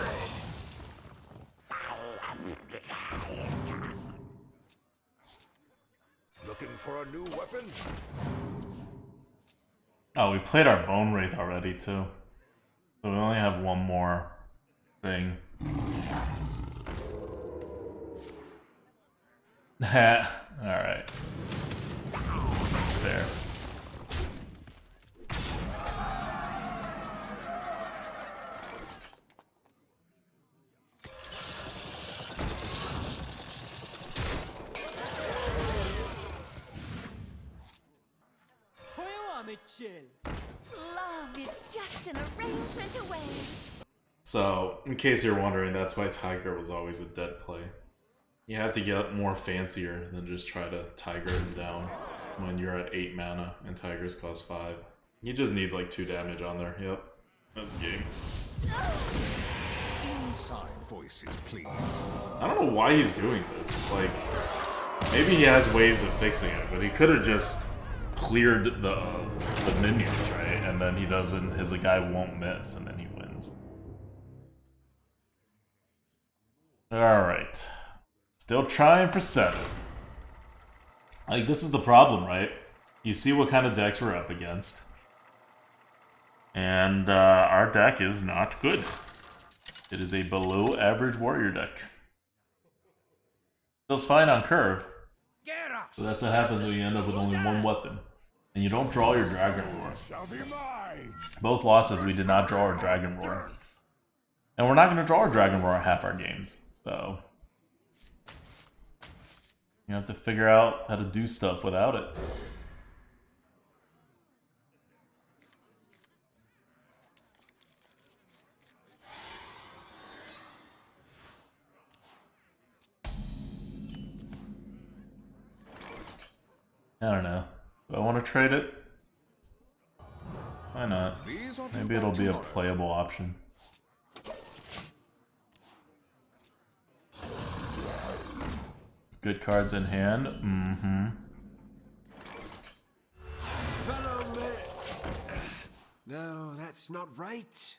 Looking for a new weapon? Oh, we played our Bone Wraith already, too. So we only have one more thing. Alright. That's fair. What do you want me chill? Love is just an arrangement away. So, in case you're wondering, that's why Tiger was always a dead play. You have to get more fancier than just try to Tiger him down when you're at 8 mana and Tigers cost 5. He just needs like 2 damage on there. Yep. That's the game. Inside voices, please. I don't know why he's doing this. Like, maybe he has ways of fixing it, but he could have just cleared the minions, right? And then he doesn't. His guy won't miss, and then he wins. All right, still trying for 7. Like, this is the problem, right? You see what kind of decks we're up against, and our deck is not good. It is a below average warrior deck. Feels fine on curve. So that's what happens when you end up with only one weapon. And you don't draw your Dragon Roar. Both losses, we did not draw our Dragon Roar. And we're not going to draw our Dragon Roar half our games. So you have to figure out how to do stuff without it. I don't know. Do I want to trade it? Why not? Maybe it'll be a playable option. Good cards in hand. Mm-hmm. Follow me. No, that's not right.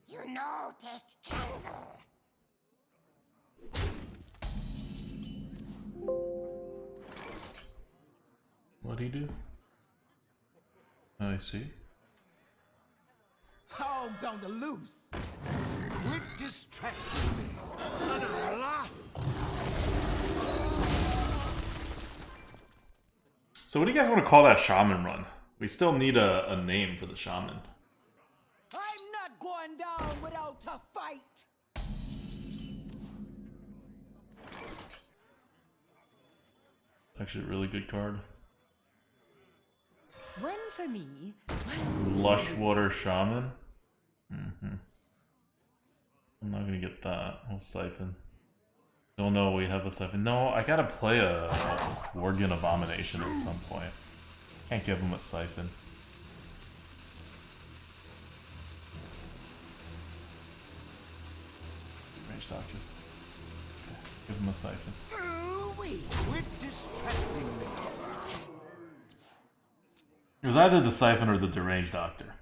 You know, take candle. What'd he do? Oh, I see. Hogs on the loose. Quit distracting me. So what do you guys want to call that shaman run? We still need a name for the shaman. I'm not going down without a fight. Actually, a really good card. Run for me. Lush Water Shaman. Mm-hmm. I'm not gonna get that. We'll siphon. Don't know we have a siphon. No, I gotta play a Worgen Abomination at some point. Can't give him a siphon. Range Doctor. Okay, give him a siphon. Quit distracting me. It was either the siphon or the deranged doctor.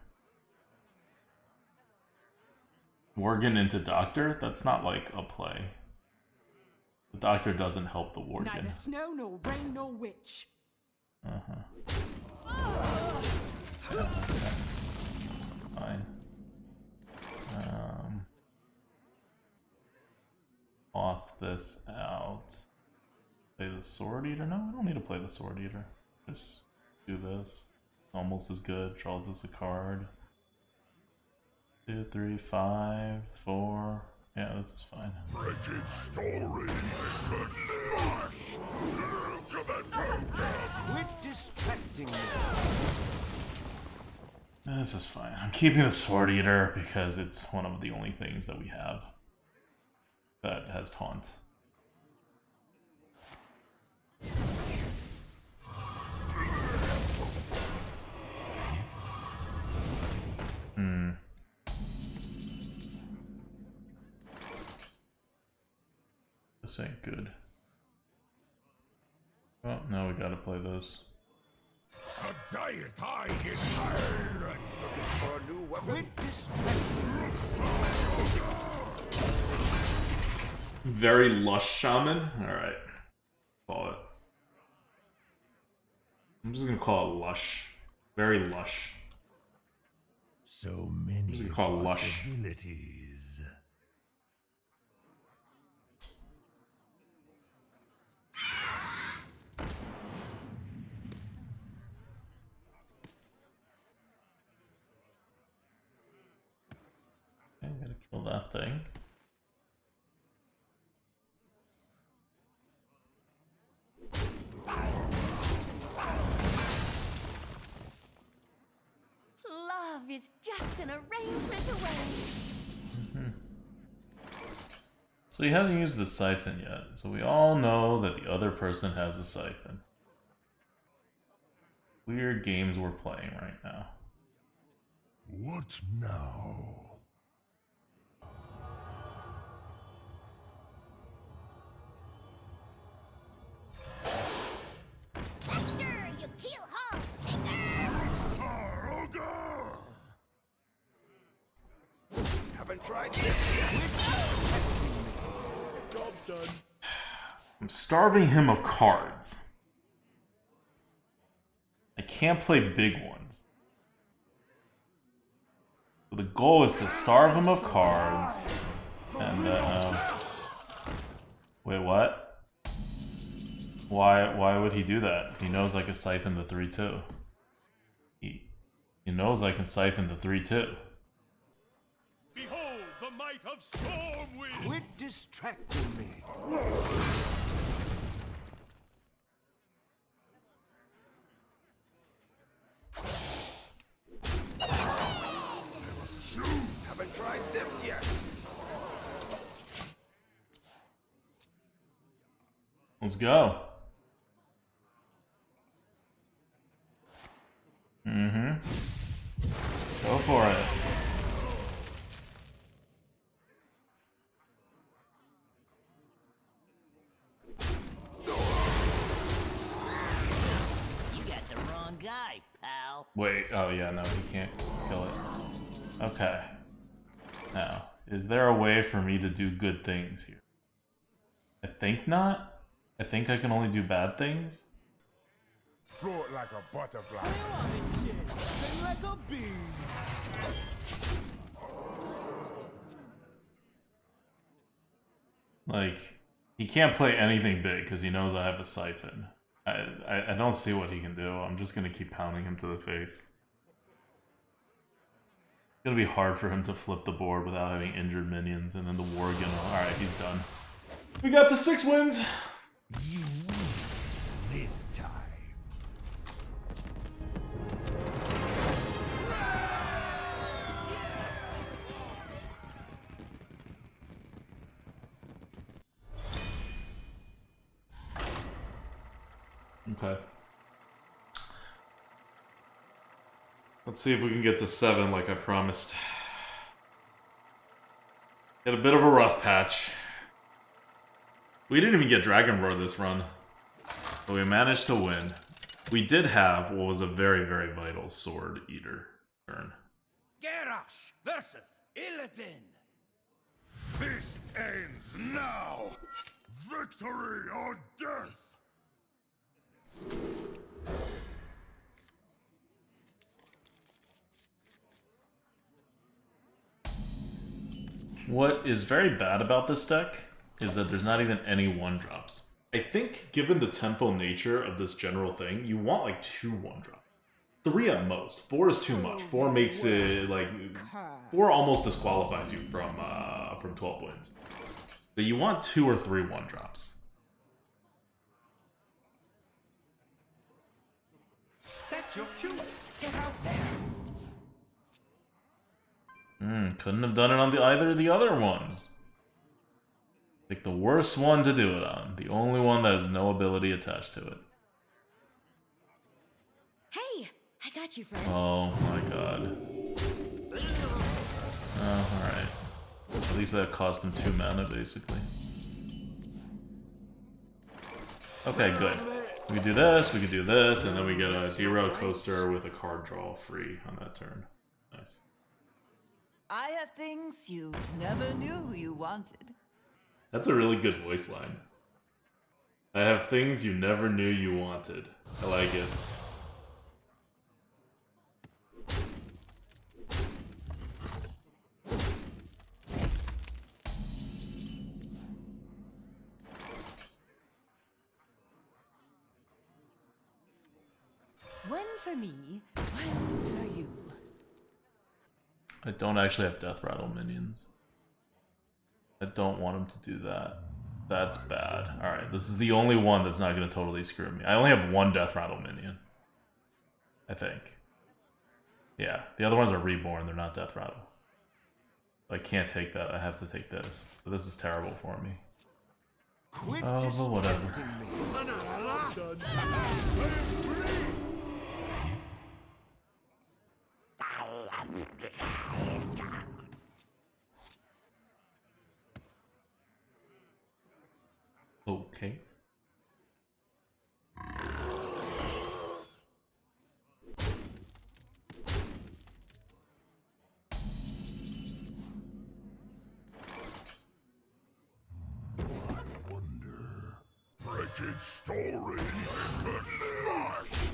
Worgen into doctor? That's not like a play. The doctor doesn't help the Worgen. Neither snow, nor rain, nor witch. Uh-huh. Fine. Toss this out. Play the Sword Eater? No, I don't need to play the Sword Eater. Just do this. Almost as good. Draws us a card. 2, 3, 5, 4. Yeah, this is fine. Wretched story. Good smash. Ultimate power. Quit distracting me. This is fine. I'm keeping the Sword Eater because it's one of the only things that we have that has taunt. This ain't good. Well, now we gotta play this. A diet I desire. For a new weapon? Quit distracting me. Very lush shaman? Alright. Call it. I'm just gonna call it lush. Very lush. So many Just gonna call it lush. possibilities. Okay, gotta kill that thing. Love is just an arrangement away. So he hasn't used the siphon yet, so we all know that the other person has a siphon. Weird games we're playing right now. What now? tried this yet. Job done. I'm starving him of cards. I can't play big ones. So the goal is to starve him of cards. And, wait, what? Why would he do that? He knows I can siphon the 3-2. He knows I can siphon the 3-2. Behold the might of Stormwind. Quit distracting me. Haven't tried this yet. Let's go. Go for it. You got the wrong guy, pal. Wait, oh yeah, no, he can't kill it. Okay. Now, is there a way for me to do good things here? I think not. I think I can only do bad things. Float like a butterfly. Like a bee. Like, he can't play anything big because he knows I have a siphon. I don't see what he can do. I'm just gonna keep pounding him to the face. It's gonna be hard for him to flip the board without having injured minions, and then the war gonna. Alright, he's done. We got to 6 wins! You win this time. Okay. Let's see if we can get to 7 like I promised. Had a bit of a rough patch. We didn't even get Dragon Roar this run, but we managed to win. We did have what was a very, very vital Sword Eater turn. Garrosh versus Illidan. This ends now. Victory or death. What is very bad about this deck is that there's not even any 1-drops. I think given the tempo nature of this general thing, you want like 2 1-drops. 3 at most. 4 is too much. 4 makes it like 4 almost disqualifies you from 12 wins. So you want 2 or 3 1-drops. That's your cue. Get out there. Couldn't have done it on either of the other ones. Pick the worst one to do it on. The only one that has no ability attached to it. Hey, I got you, friend. Oh my god. Oh, alright. At least that cost him 2 mana, basically. Okay, good. We can do this, we can do this, and then we get a Derailed Coaster with a card draw free on that turn. Nice. I have things you never knew you wanted. That's a really good voice line. I have things you never knew you wanted. I like it. One for me, one for you. I don't actually have Death Rattle minions. I don't want him to do that. That's bad. Alright, this is the only one that's not going to totally screw me. I only have 1 Death Rattle minion. I think. Yeah, the other ones are Reborn, they're not Death Rattle. I can't take that, I have to take this. But this is terrible for me. Quit Oh, but whatever. distracting me. Okay. Wretched story. Make a smash.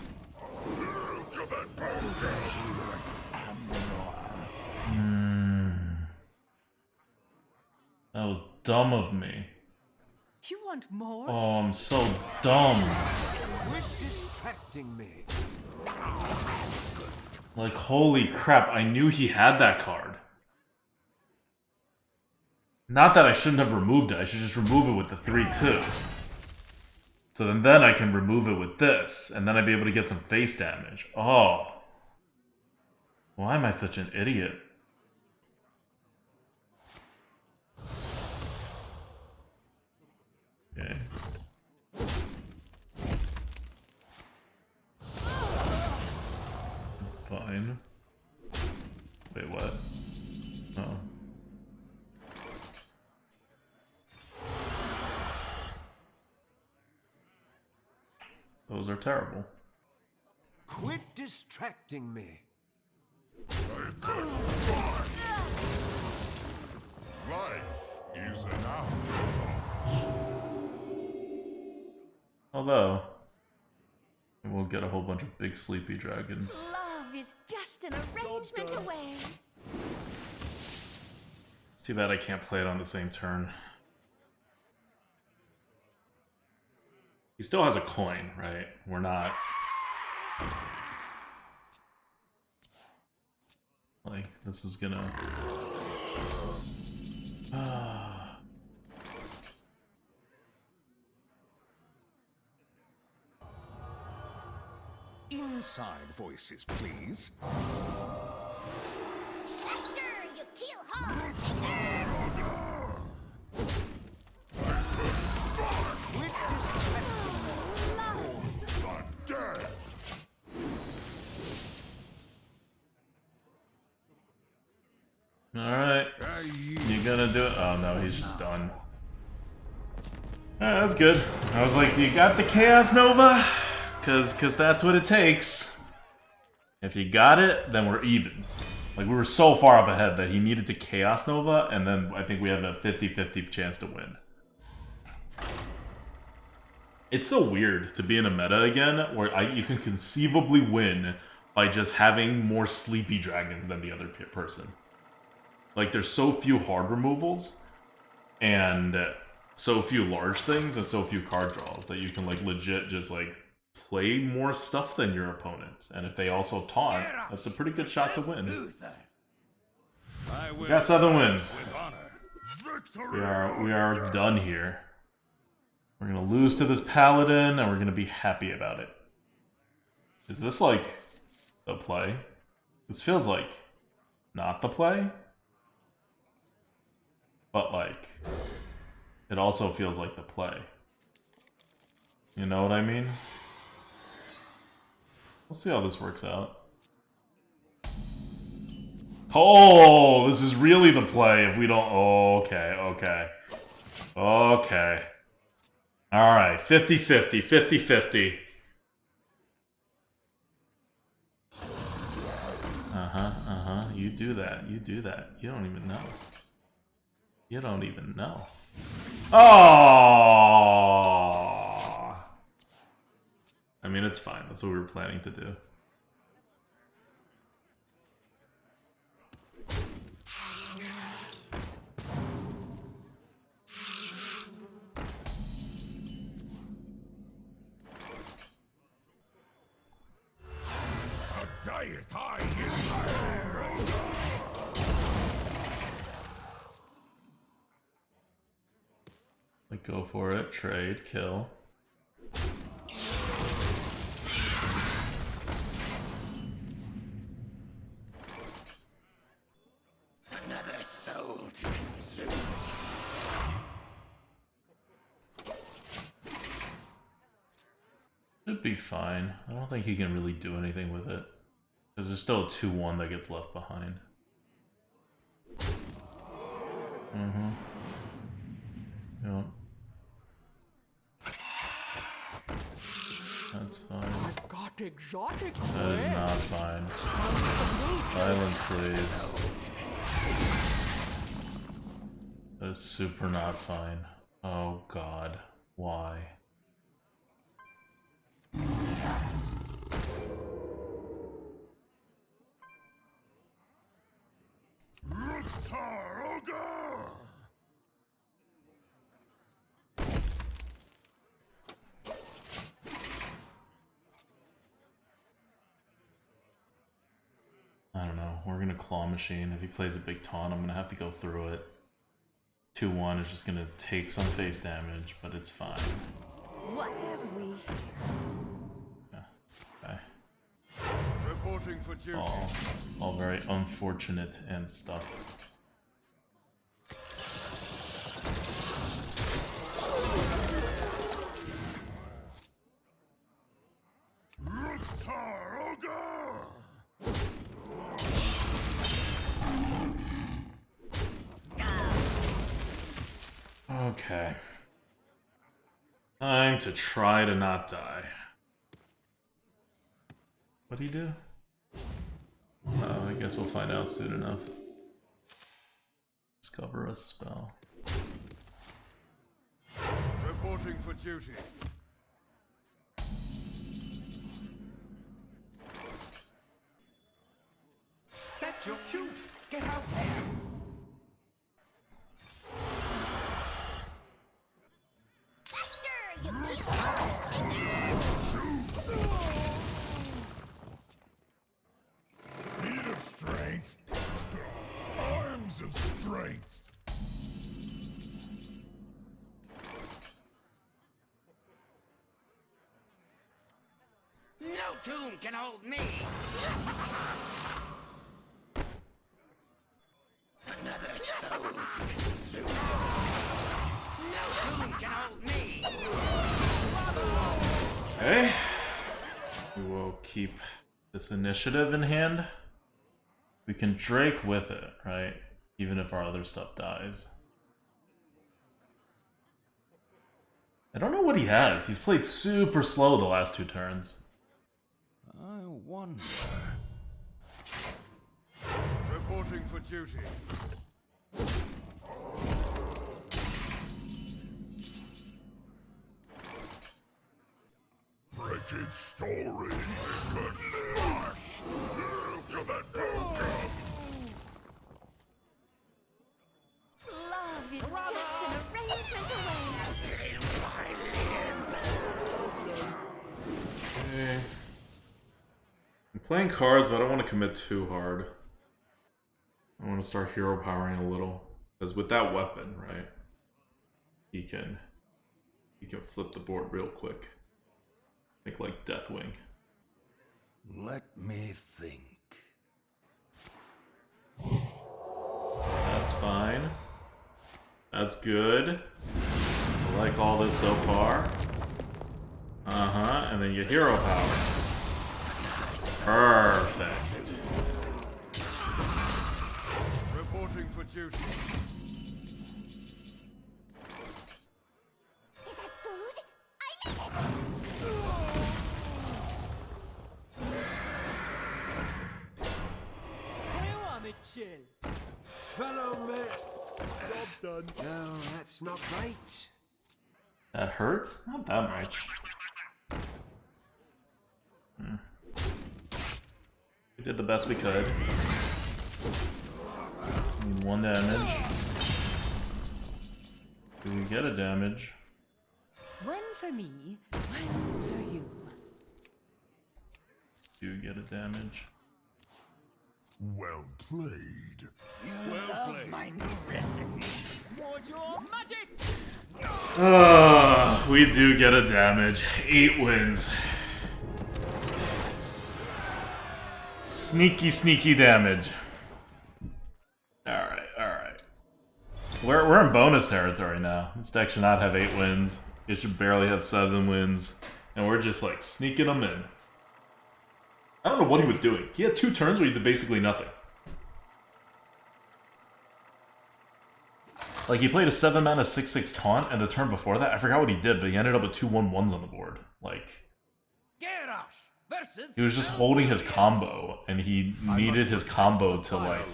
Ultimate potion. That was dumb of me. You want more? Oh, I'm so dumb. Quit distracting me. Like, holy crap, I knew he had that card. Not that I shouldn't have removed it, I should just remove it with the 3-2. So then I can remove it with this, and then I'd be able to get some face damage. Oh. Why am I such an idiot? Okay. Fine. Wait, what? Oh. Those are terrible. Quit distracting me. Make a smash. Life is an afterthought. Although, we'll get a whole bunch of big sleepy dragons. Love is just an arrangement away. It's too bad I can't play it on the same turn. He still has a coin, right? We're not... Like, this is gonna... Inside voices, please. Hector, you kill hard, Hector! Quit distracting me. Love. Dead. Alright. You gonna do it? Oh no, he's just done. Alright, that's good. I was like, do you got the Chaos Nova? Cause that's what it takes. If you got it, then we're even. Like, we were so far up ahead that he needed to Chaos Nova, and then I think we have a 50-50 chance to win. It's so weird to be in a meta again, where you can conceivably win by just having more sleepy dragons than the other person. Like, there's so few hard removals, and so few large things, and so few card draws that you can, like, legit just, like, play more stuff than your opponents. And if they also taunt, that's a pretty good shot to win. We got 7 wins. We are done here. We're gonna lose to this paladin, and we're gonna be happy about it. Is this, like, the play? This feels like not the play. But, like, it also feels like the play. You know what I mean? We'll see how this works out. Oh, this is really the play if we don't... Oh, okay, okay. Okay. Alright, 50-50, 50-50. You do that, you do that. You don't even know. You don't even know. Oh! I mean, it's fine. That's what we were planning to do. Like, go for it. Trade. Kill. Another soul to consume. Should be fine. I don't think he can really do anything with it. Because there's still a 2-1 that gets left behind. Yep. That's fine. Got exotic That is not fine. Silence, please. That is super not fine. Oh god. Why? we're gonna Claw Machine. If he plays a big taunt, I'm gonna have to go through it. 2-1 is just gonna take some face damage, but it's fine. What have we? Yeah. Okay. Reporting for duty. All very unfortunate and stuff. Okay. Time to try to not die. What'd he do? Oh, I guess we'll find out soon enough. Discover a spell. Reporting for duty. That's your cue. Get out there. Stir, you piece Feet of strength. Arms of strength. No tomb can hold me. Another soul to consume. No tomb can hold me. Okay. We will keep this initiative in hand. We can Drake with it, right? Even if our other stuff dies. I don't know what he has. He's played super slow the last 2 turns. I wonder. Reporting for duty. Wretched story. Make a smash. Ultimate potion. Love is just an arrangement away. Okay. I'm playing cards, but I don't want to commit too hard. I want to start hero powering a little. Because with that weapon, right? He can flip the board real quick. Make like Deathwing. Let me think. That's fine. That's good. I like all this so far. And then you hero power. Perfect. Reporting for duty. Is that food? I need it. You want me chill? Follow me. Job done. No, that's not right. That hurts? Not that much. We did the best we could. Need 1 damage. Do we get a damage? One for me, one for you. Do we get a damage? Well played. Well played. My new recipe. Want your magic? We do get a damage. 8 wins. Sneaky, sneaky damage. Alright, alright. We're in bonus territory now. This deck should not have 8 wins. It should barely have 7 wins. And we're just like sneaking them in. I don't know what he was doing. He had 2 turns where he did basically nothing. Like, he played a 7-mana 6/6 taunt, and the turn before that, I forgot what he did, but he ended up with 2 1/1s on the board. Like, Garrosh versus. he was just holding his combo, and he needed his combo to, like,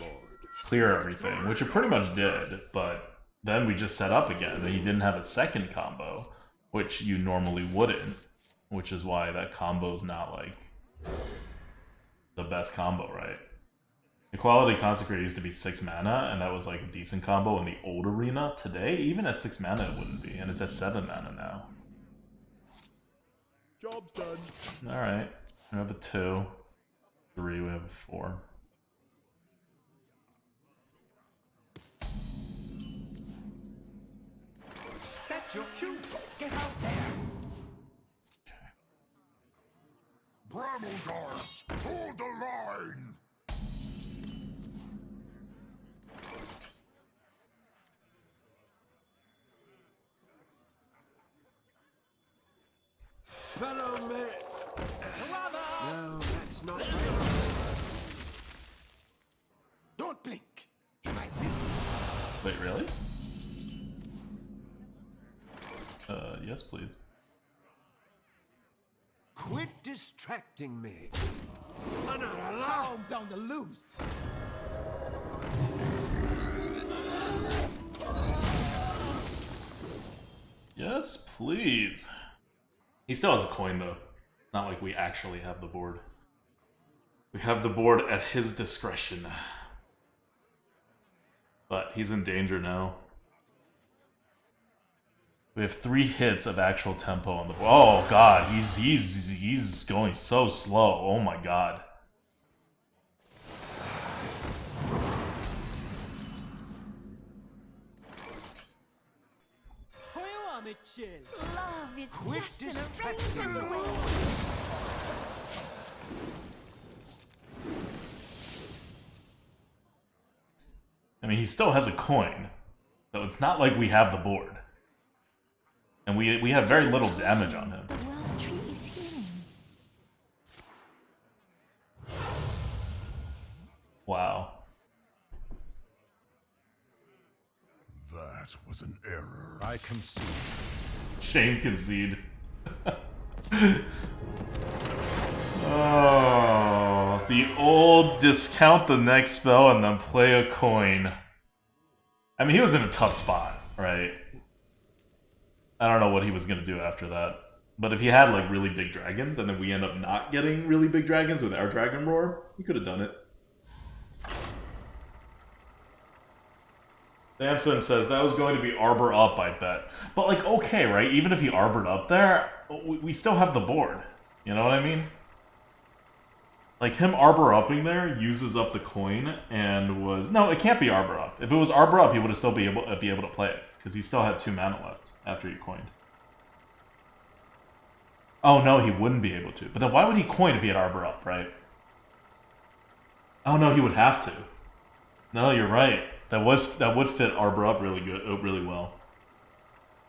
clear everything, which it pretty much did, but then we just set up again, and he didn't have a second combo, which you normally wouldn't, which is why that combo's not, like, the best combo, right? Equality Consecrate used to be 6 mana, and that was like a decent combo in the old arena. Today, even at 6 mana, it wouldn't be, and it's at 7 mana now. Job's done. Alright, we have a 2. 3, we have a 4. Watch your cue. Get out there. Bramble guards, hold the line! Follow me. No, that's not right. Don't blink. He might miss you. Wait, really? Yes, please. Quit distracting me. Alarms on the loose. Yes, please. He still has a coin, though. Not like we actually have the board. We have the board at his discretion. But he's in danger now. We have 3 hits of actual tempo on the board. Oh god, he's going so slow. Oh my god. Love is Quit just an distracting arrangement me. away. I mean, he still has a coin. So it's not like we have the board. And we have very little damage on him. The world tree is healing. Wow. That was an error. I concede. Shame concede. Oh, the old discount the next spell and then play a coin. I mean, he was in a tough spot, right? I don't know what he was going to do after that. But if he had, like, really big dragons, and then we end up not getting really big dragons with our Dragon Roar, he could have done it. Samson says that was going to be Arbor up, I bet. But, like, okay, right? Even if he Arbored up there, we still have the board. You know what I mean? Like, him Arbor upping there uses up the coin and was... No, it can't be Arbor up. If it was Arbor up, he would have still be able to play it. Because he still had 2 mana left after he coined. Oh, no, he wouldn't be able to. But then why would he coin if he had Arbor up, right? Oh, no, he would have to. No, you're right. That would fit Arbor up really well.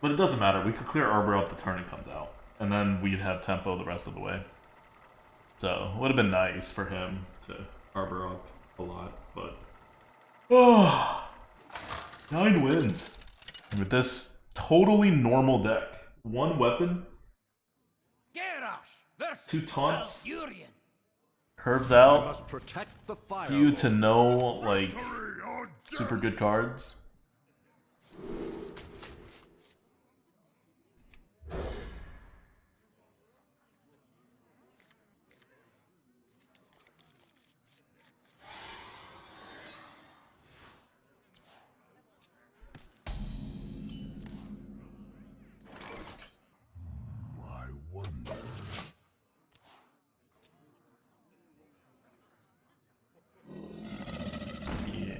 But it doesn't matter. We could clear Arbor up the turn it comes out. And then we'd have tempo the rest of the way. So, it would have been nice for him to Arbor up a lot, but... Oh! 9 wins. And with this totally normal deck. 1 weapon, 2 taunts, curves I out, must protect the fire. few to no, like, super good cards. I wonder. Yeah.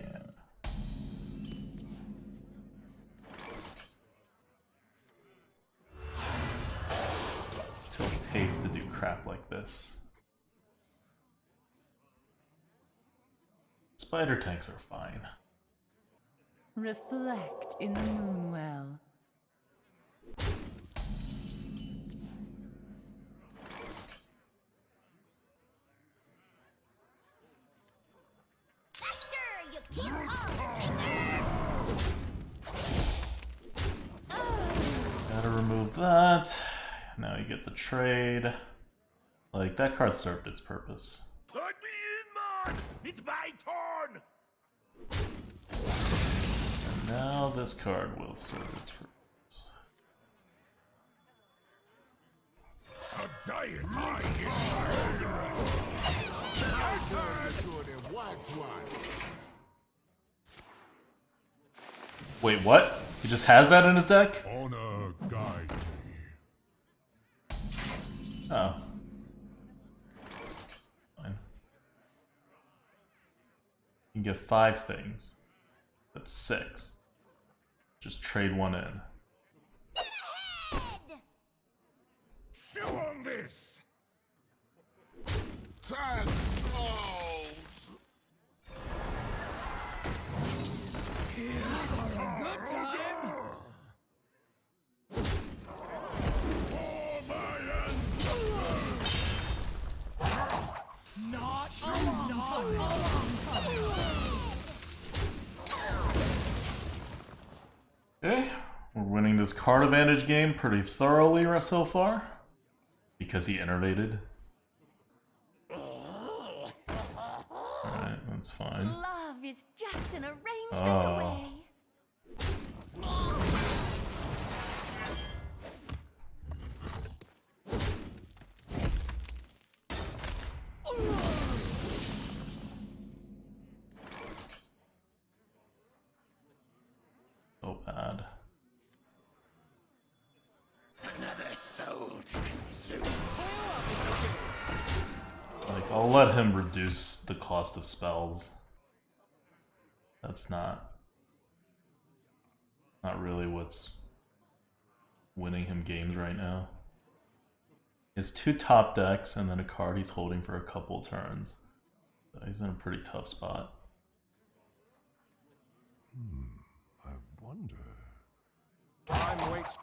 Till it pays to do crap like this. Spider tanks are fine. Reflect in the moonwell. Stir, you kill all anger. Gotta remove that. Now he gets a trade. Like, that card served its purpose. Put me in, man! It's my turn! And now this card will serve its purpose. A dying mind is Wait, what? He just has that in his deck? Honor guide me. Oh. Fine. You can get 5 things. That's 6. Just trade 1 in. Chew on this! 10 gold! Here for a good time. For my ancestors! Not a long time. Okay, we're winning this card advantage game pretty thoroughly so far. Because he innovated. Alright, that's fine. Love is just an arrangement away. So bad. Another soul to consume. Like, I'll let him reduce the cost of spells. That's not really what's winning him games right now. He has 2 top decks and then a card he's holding for a couple turns. So he's in a pretty tough spot. I wonder. Time waits.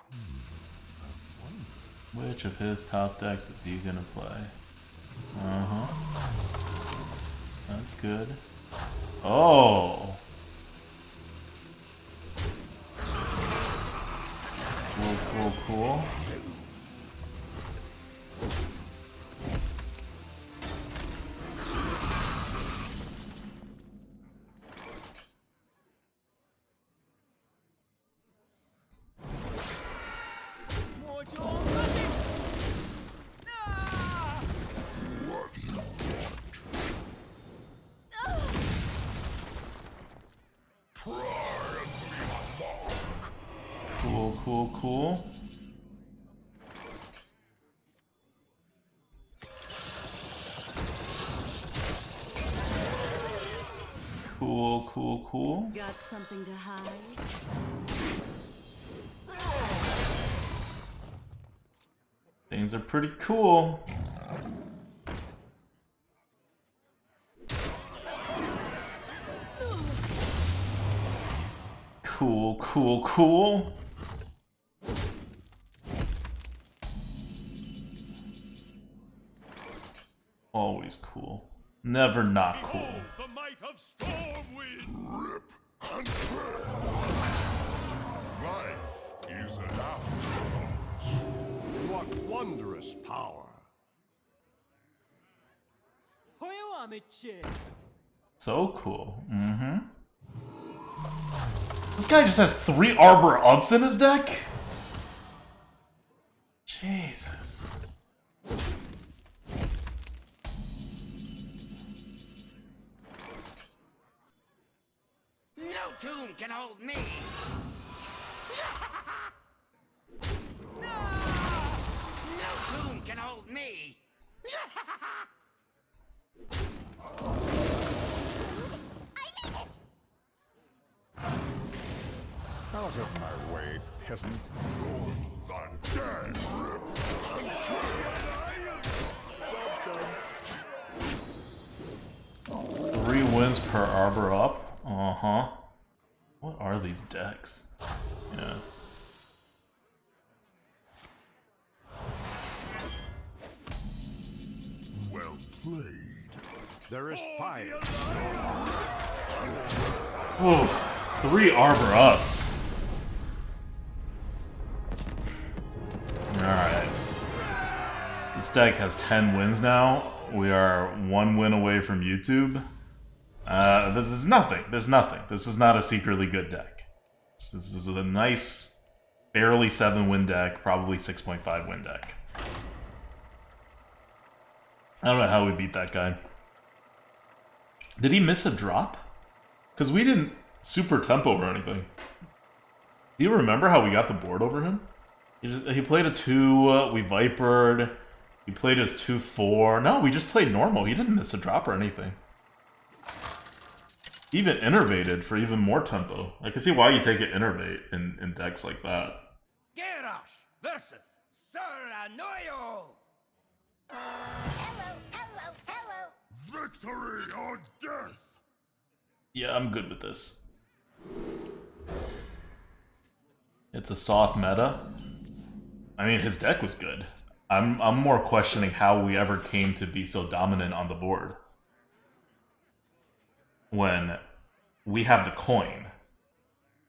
Which of his top decks is he gonna play? That's good. Oh! Cool. More John Grinning. Cool. Cool. Got something to hide? Things are pretty cool. Cool. Always cool. Never not cool. The might of Stormwind! Rip and tear! Life is an afterthought. What wondrous power. Who you want me, chick? So cool. This guy just has 3 Arbor Ups in his deck? Jesus. No tomb can hold me. No tomb can hold me. Out of my way, peasant. The dead rip and tear! 3 wins per Arbor Up? What are these decks? Yes. Well played. There is fire. Ooh, 3 Arbor Ups. Alright. This deck has 10 wins now. We are 1 win away from YouTube. This is nothing. There's nothing. This is not a secretly good deck. This is a nice, barely 7-win deck, probably 6.5 win deck. I don't know how we beat that guy. Did he miss a drop? Because we didn't super tempo or anything. Do you remember how we got the board over him? He played a 2, we Vipered, he played his 2-4. No, we just played normal. He didn't miss a drop or anything. He even innervated for even more tempo. I can see why you take an innervate in decks like that. Garrosh versus Soranoyo! Hello, hello, hello. Victory or death! Yeah, I'm good with this. It's a soft meta. I mean, his deck was good. I'm more questioning how we ever came to be so dominant on the board. When we have the coin.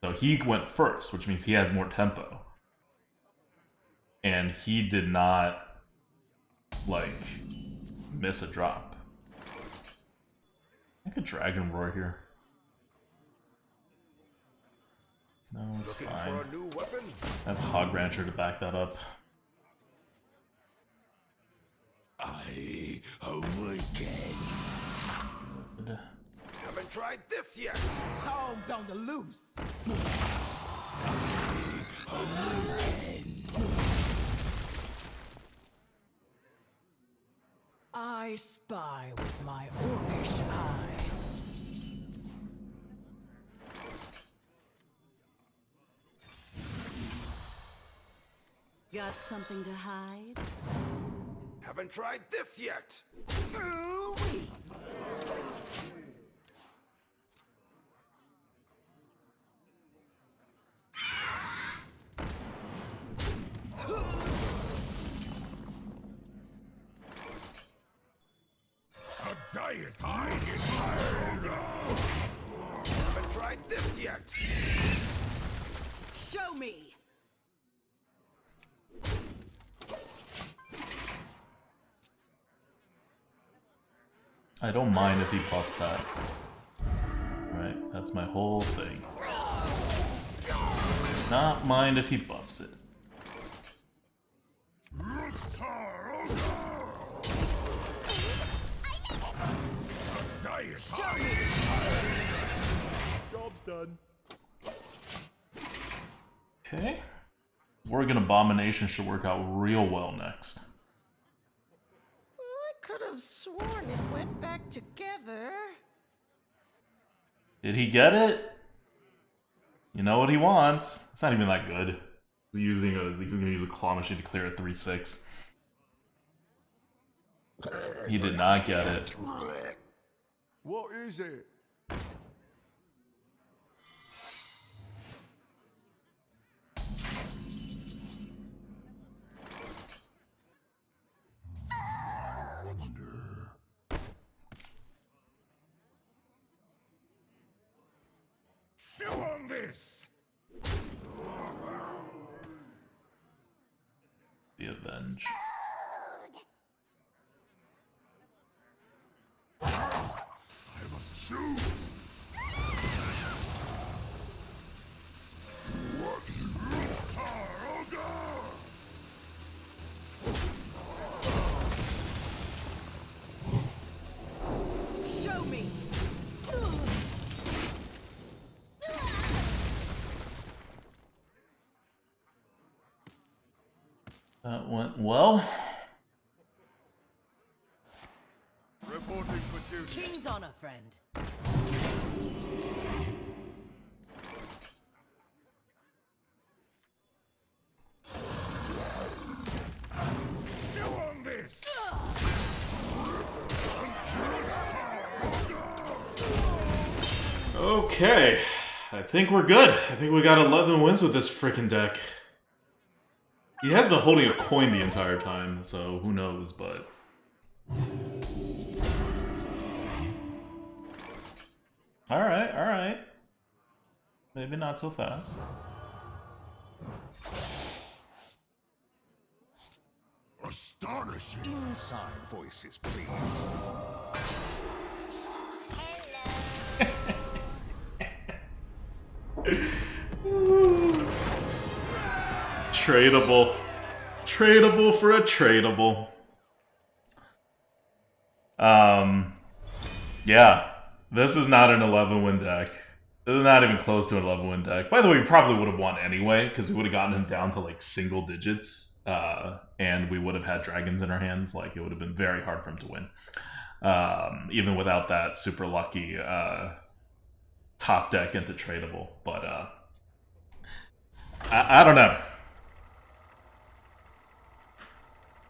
So he went first, which means he has more tempo. And he did not, like, miss a drop. I could Dragon Roar here. No, it's Looking fine. for a new weapon? I have Hog Rancher to back that up. I awaken. Haven't tried this yet! Hogs on the loose. I spy with my orcish eye. Got something to hide? Haven't tried this yet! Ooh-wee. A diet hide in fire! Haven't tried this yet! Show me! I don't mind if he buffs that. Right, that's my whole thing. Not mind if he buffs it. Job's done. Okay. Worgen Abomination should work out real well next. I could have sworn it went back together. Did he get it? You know what he wants. It's not even that good. He's gonna use a claw machine to clear a 3/6. He did not get it. What is it? Chew on this! The Avenge. I must choose! What Show me! That went well. Reporting for duty. King's honor, friend. Chew on this! Okay. I think we're good. I think we got 11 wins with this freaking deck. He has been holding a coin the entire time, so who knows, but... Alright, alright. Maybe not so fast. Astonishing! Inside voices, please. Tradable. Tradable for a tradable. Yeah. This is not an 11-win deck. This is not even close to an 11-win deck. By the way, we probably would have won anyway, because we would have gotten him down to, like, single digits. And we would have had dragons in our hands. Like, it would have been very hard for him to win. Even without that super lucky top deck into tradable. But, I don't know.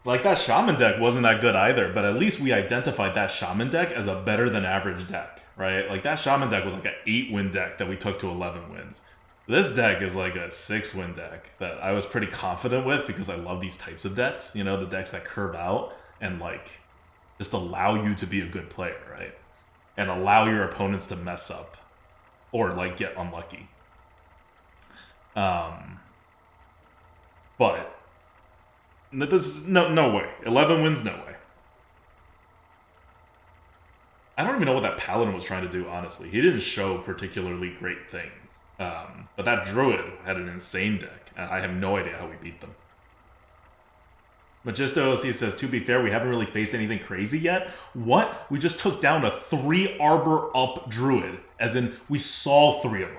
Like, that Shaman deck wasn't that good either, but at least we identified that Shaman deck as a better than average deck, right? Like, that Shaman deck was like an 8-win deck that we took to 11 wins. This deck is like a 6-win deck that I was pretty confident with because I love these types of decks, you know, the decks that curve out and, like, just allow you to be a good player, right? And allow your opponents to mess up or, like, get unlucky. But this no way. 11 wins, no way. I don't even know what that Paladin was trying to do, honestly. He didn't show particularly great things. But that Druid had an insane deck. I have no idea how we beat them. Magisto OC says, to be fair, we haven't really faced anything crazy yet. What? We just took down a 3 Arbor up Druid. As in, we saw 3 of them.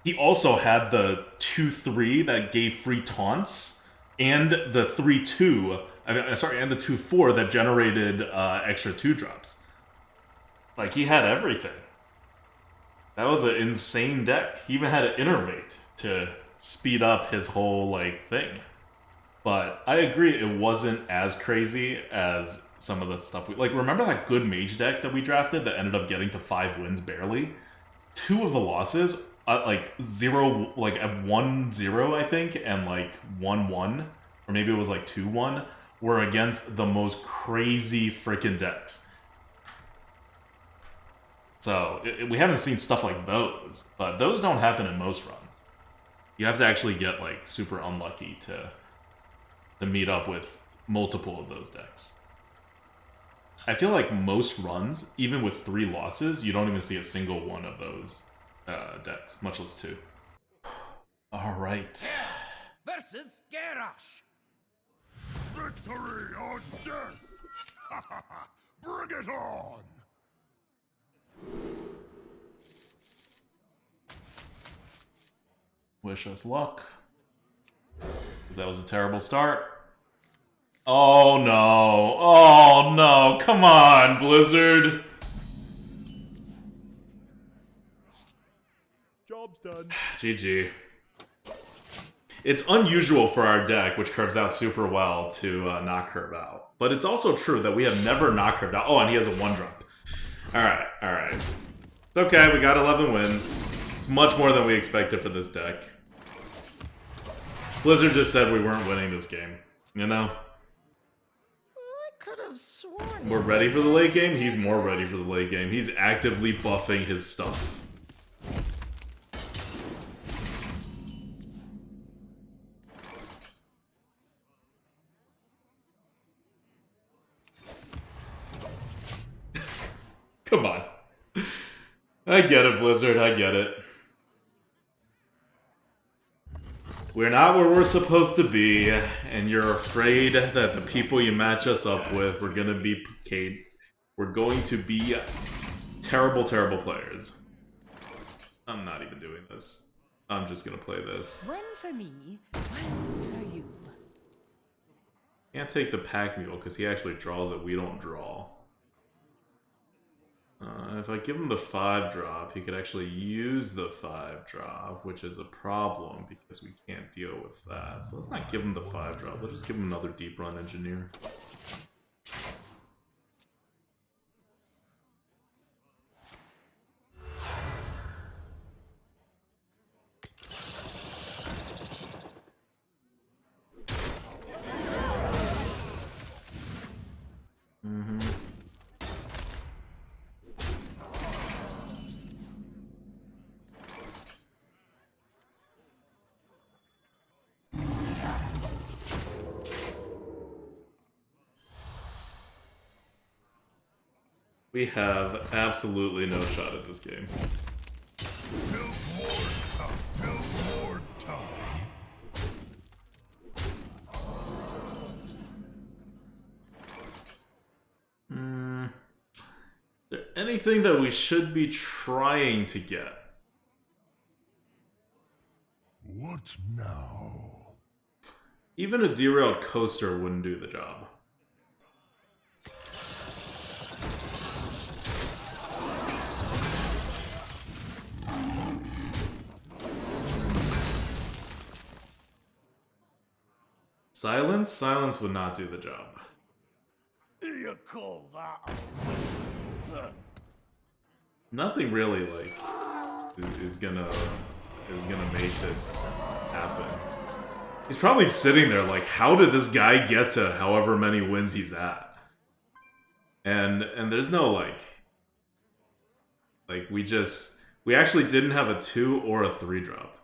He also had the 2-3 that gave free taunts, and the 3-2, and the 2-4 that generated extra 2-drops. Like, he had everything. That was an insane deck. He even had an Innervate to speed up his whole, like, thing. But I agree, it wasn't as crazy as some of the stuff we... Like, remember that good mage deck that we drafted that ended up getting to 5 wins barely? 2 of the losses... like 0, like at 1-0, I think, and like 1-1, or maybe it was like 2-1, were against the most crazy freaking decks. So we haven't seen stuff like those, but those don't happen in most runs. You have to actually get like super unlucky to meet up with multiple of those decks. I feel like most runs, even with 3 losses, you don't even see a single one of those decks, much less 2. All right. Versus Garrosh. Victory or death! Bring it on! Wish us luck. 'Cause that was a terrible start. Oh no. Oh no. Come on, Blizzard. Job's done. GG. It's unusual for our deck, which curves out super well, to not curve out. But it's also true that we have never not curved out. Oh, and he has a 1-drop. Alright, alright. It's okay, we got 11 wins. It's much more than we expected for this deck. Blizzard just said we weren't winning this game. You know? I could have sworn. We're ready for the late game? He's more ready for the late game. He's actively buffing his stuff. Come on. I get it, Blizzard. I get it. We're not where we're supposed to be, and you're afraid that the people you match us up with, we're gonna be Kate. We're going to be terrible, terrible players. I'm not even doing this. I'm just gonna play this. One for me, one for you. Can't take the pack mule because he actually draws it. We don't draw. If I give him the 5-drop, he could actually use the 5-drop, which is a problem because we can't deal with that. So let's not give him the 5-drop. Let's just give him another deep run engineer. We have absolutely no shot at this game. Build more tough. Build more tough. Is there anything that we should be trying to get? What now? Even a derailed coaster wouldn't do the job. Silence? Silence would not do the job. You call that Nothing really, like, is gonna make this happen. He's probably sitting there like, how did this guy get to however many wins he's at? And there's no, like, we actually didn't have a 2 or a 3 drop.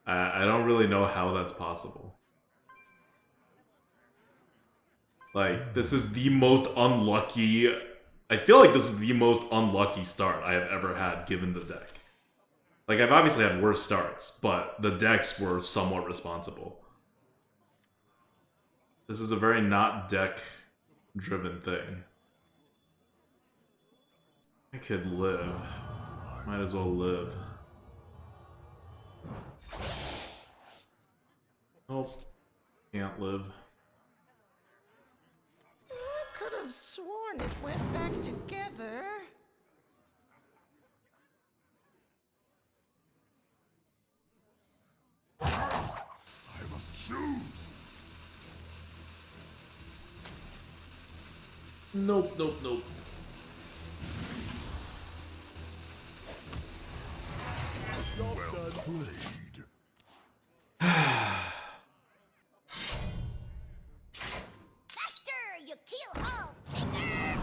I don't really know how that's possible. Like, this is the most unlucky... I feel like this is the most unlucky start I have ever had given the deck. Like, I've obviously had worse starts, but the decks were somewhat responsible. This is a very not deck-driven thing. I could live. Might as well live. Nope. Can't live. I could have sworn it went back together. I must choose. Nope, nope, nope. Well played. Faster, you keelhaul finger!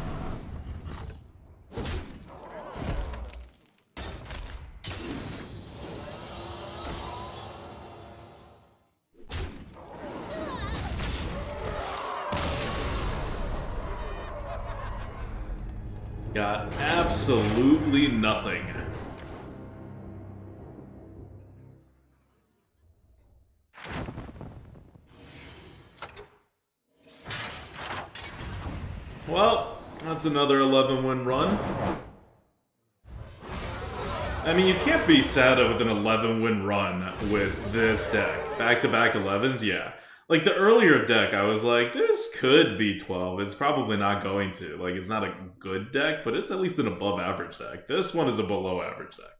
Got absolutely nothing. Well, that's another 11-win run. I mean, you can't be sad with an 11-win run with this deck. Back-to-back 11s, yeah. Like, the earlier deck, I was like, this could be 12. It's probably not going to. Like, it's not a good deck, but it's at least an above-average deck. This one is a below-average deck.